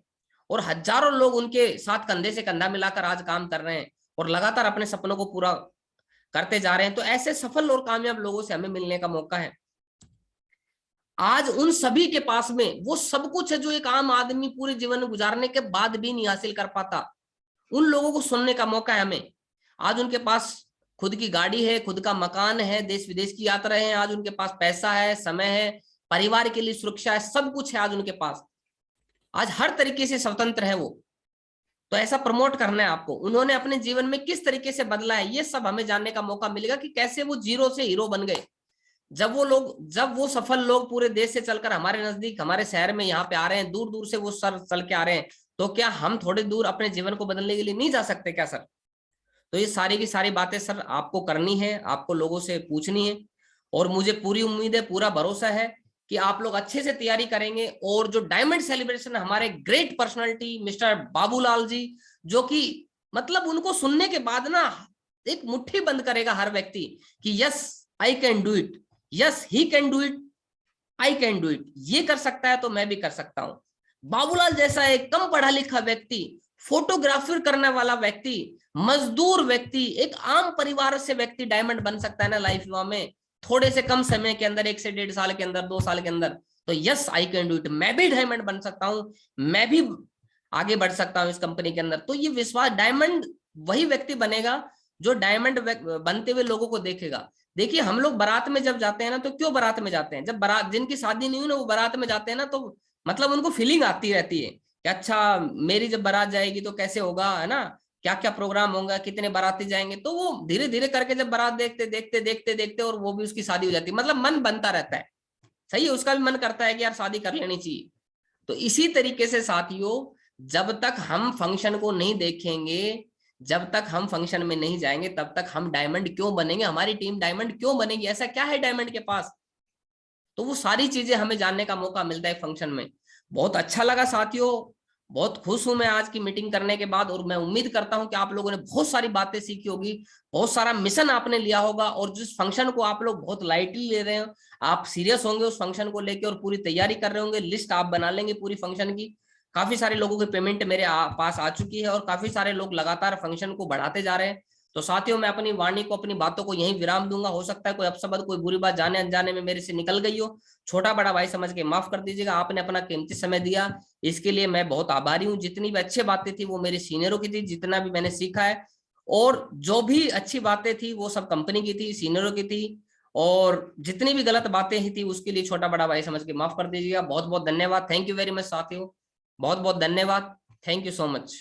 और हजारों लोग उनके साथ कंधे से कंधा मिलाकर आज काम कर रहे हैं और लगातार अपने सपनों को पूरा करते जा रहे हैं। तो ऐसे सफल और कामयाब लोगों से हमें मिलने का मौका है। आज उन सभी के पास में वो सब कुछ है जो एक आम आदमी पूरे जीवन में गुजारने के बाद भी नहीं हासिल कर पाता। उन लोगों को सुनने का मौका है हमें। आज उनके पास खुद की गाड़ी है, खुद का मकान है, देश विदेश की यात्रा है, आज उनके पास पैसा है, समय है, परिवार के लिए सुरक्षा है, सब कुछ है आज उनके पास। आज हर तरीके से स्वतंत्र है वो। तो ऐसा प्रमोट करना है आपको। उन्होंने अपने जीवन में किस तरीके से बदला है, ये सब हमें जानने का मौका मिलेगा कि कैसे वो जीरो से हीरो बन गए। जब वो सफल लोग पूरे देश से चलकर हमारे नजदीक, हमारे शहर में यहाँ पे आ रहे हैं, दूर दूर से वो सर चल के आ रहे हैं, तो क्या हम थोड़ी दूर अपने जीवन को बदलने के लिए नहीं जा सकते क्या सर? तो ये सारी की सारी बातें सर आपको करनी है, आपको लोगों से पूछनी है। और मुझे पूरी उम्मीद है, पूरा भरोसा है कि आप लोग अच्छे से तैयारी करेंगे। और जो डायमंड सेलिब्रेशन हमारे great personality mister Babulal ji, जो कि मतलब उनको सुनने के बाद ना एक मुट्ठी बंद करेगा हर व्यक्ति कि yes I can do it, yes he can do it, I can do it. ये कर सकता है तो मैं भी कर सकता हूं। बाबूलाल जैसा एक कम पढ़ा लिखा व्यक्ति, फोटोग्राफर करने वाला व्यक्ति, मजदूर व्यक्ति, एक आम परिवार से व्यक्ति डायमंड बन सकता है ना लाइफ में, थोड़े से कम समय के अंदर, 1 से 1.5 साल के अंदर, 2 साल के अंदर। तो yes I can do it, मैं भी डायमंड बन सकता हूं, मैं भी आगे बढ़ सकता हूं इस कंपनी के अंदर। तो ये विश्वास, डायमंड वही व्यक्ति बनेगा जो डायमंड बनते हुए लोगों को देखेगा। देखिए हम लोग बारात में जब जाते हैं ना, तो क्यों बारात में जाते हैं? जब बारात, जिनकी शादी नहीं हुई ना, वो बारात में जाते हैं ना, तो मतलब उनको फीलिंग आती रहती है कि अच्छा मेरी जब बारात जाएगी तो कैसे होगा, है ना, क्या क्या प्रोग्राम होगा, कितने बाराती जाएंगे। तो वो धीरे धीरे करके जब बारात देखते देखते देखते देखते और वो भी उसकी शादी हो जाती है, मतलब मन बनता रहता है। सही है, उसका भी मन करता है कि यार शादी कर लेनी चाहिए। तो इसी तरीके से साथियों, जब तक हम फंक्शन को नहीं देखेंगे, जब तक हम फंक्शन में नहीं जाएंगे, तब तक हम डायमंड क्यों बनेंगे, हमारी टीम डायमंड क्यों बनेगी, ऐसा क्या है डायमंड के पास? तो वो सारी चीजें हमें जानने का मौका मिलता है फंक्शन में। बहुत अच्छा लगा साथियों, बहुत खुश हूं मैं आज की मीटिंग करने के बाद। और मैं उम्मीद करता हूं कि आप लोगों ने बहुत सारी बातें सीखी होगी, बहुत सारा मिशन आपने लिया होगा, और जिस फंक्शन को आप लोग बहुत लाइटली ले रहे हो, आप सीरियस होंगे उस फंक्शन को लेकर और पूरी तैयारी कर रहे होंगे, लिस्ट आप बना लेंगे पूरी फंक्शन की। काफी सारे लोगों की पेमेंट मेरे पास आ चुकी है और काफी सारे लोग लगातार फंक्शन को बढ़ाते जा रहे हैं। तो साथियों, मैं अपनी वाणी को, अपनी बातों को यहीं विराम दूंगा। हो सकता है कोई अपशब्द, कोई बुरी बात जाने अनजाने में मेरे से निकल गई हो, छोटा बड़ा भाई समझ के माफ कर दीजिएगा। आपने अपना कीमती समय दिया, इसके लिए मैं बहुत आभारी हूँ। जितनी भी अच्छी बातें थी वो मेरे सीनियरों की थी, जितना भी मैंने सीखा है, और जो भी अच्छी बातें थी वो सब कंपनी की थी, सीनियरों की थी, और जितनी भी गलत बातें ही थी उसके लिए छोटा बड़ा भाई समझ के माफ कर दीजिएगा। बहुत बहुत धन्यवाद, थैंक यू वेरी मच साथियों, बहुत बहुत धन्यवाद, थैंक यू सो मच।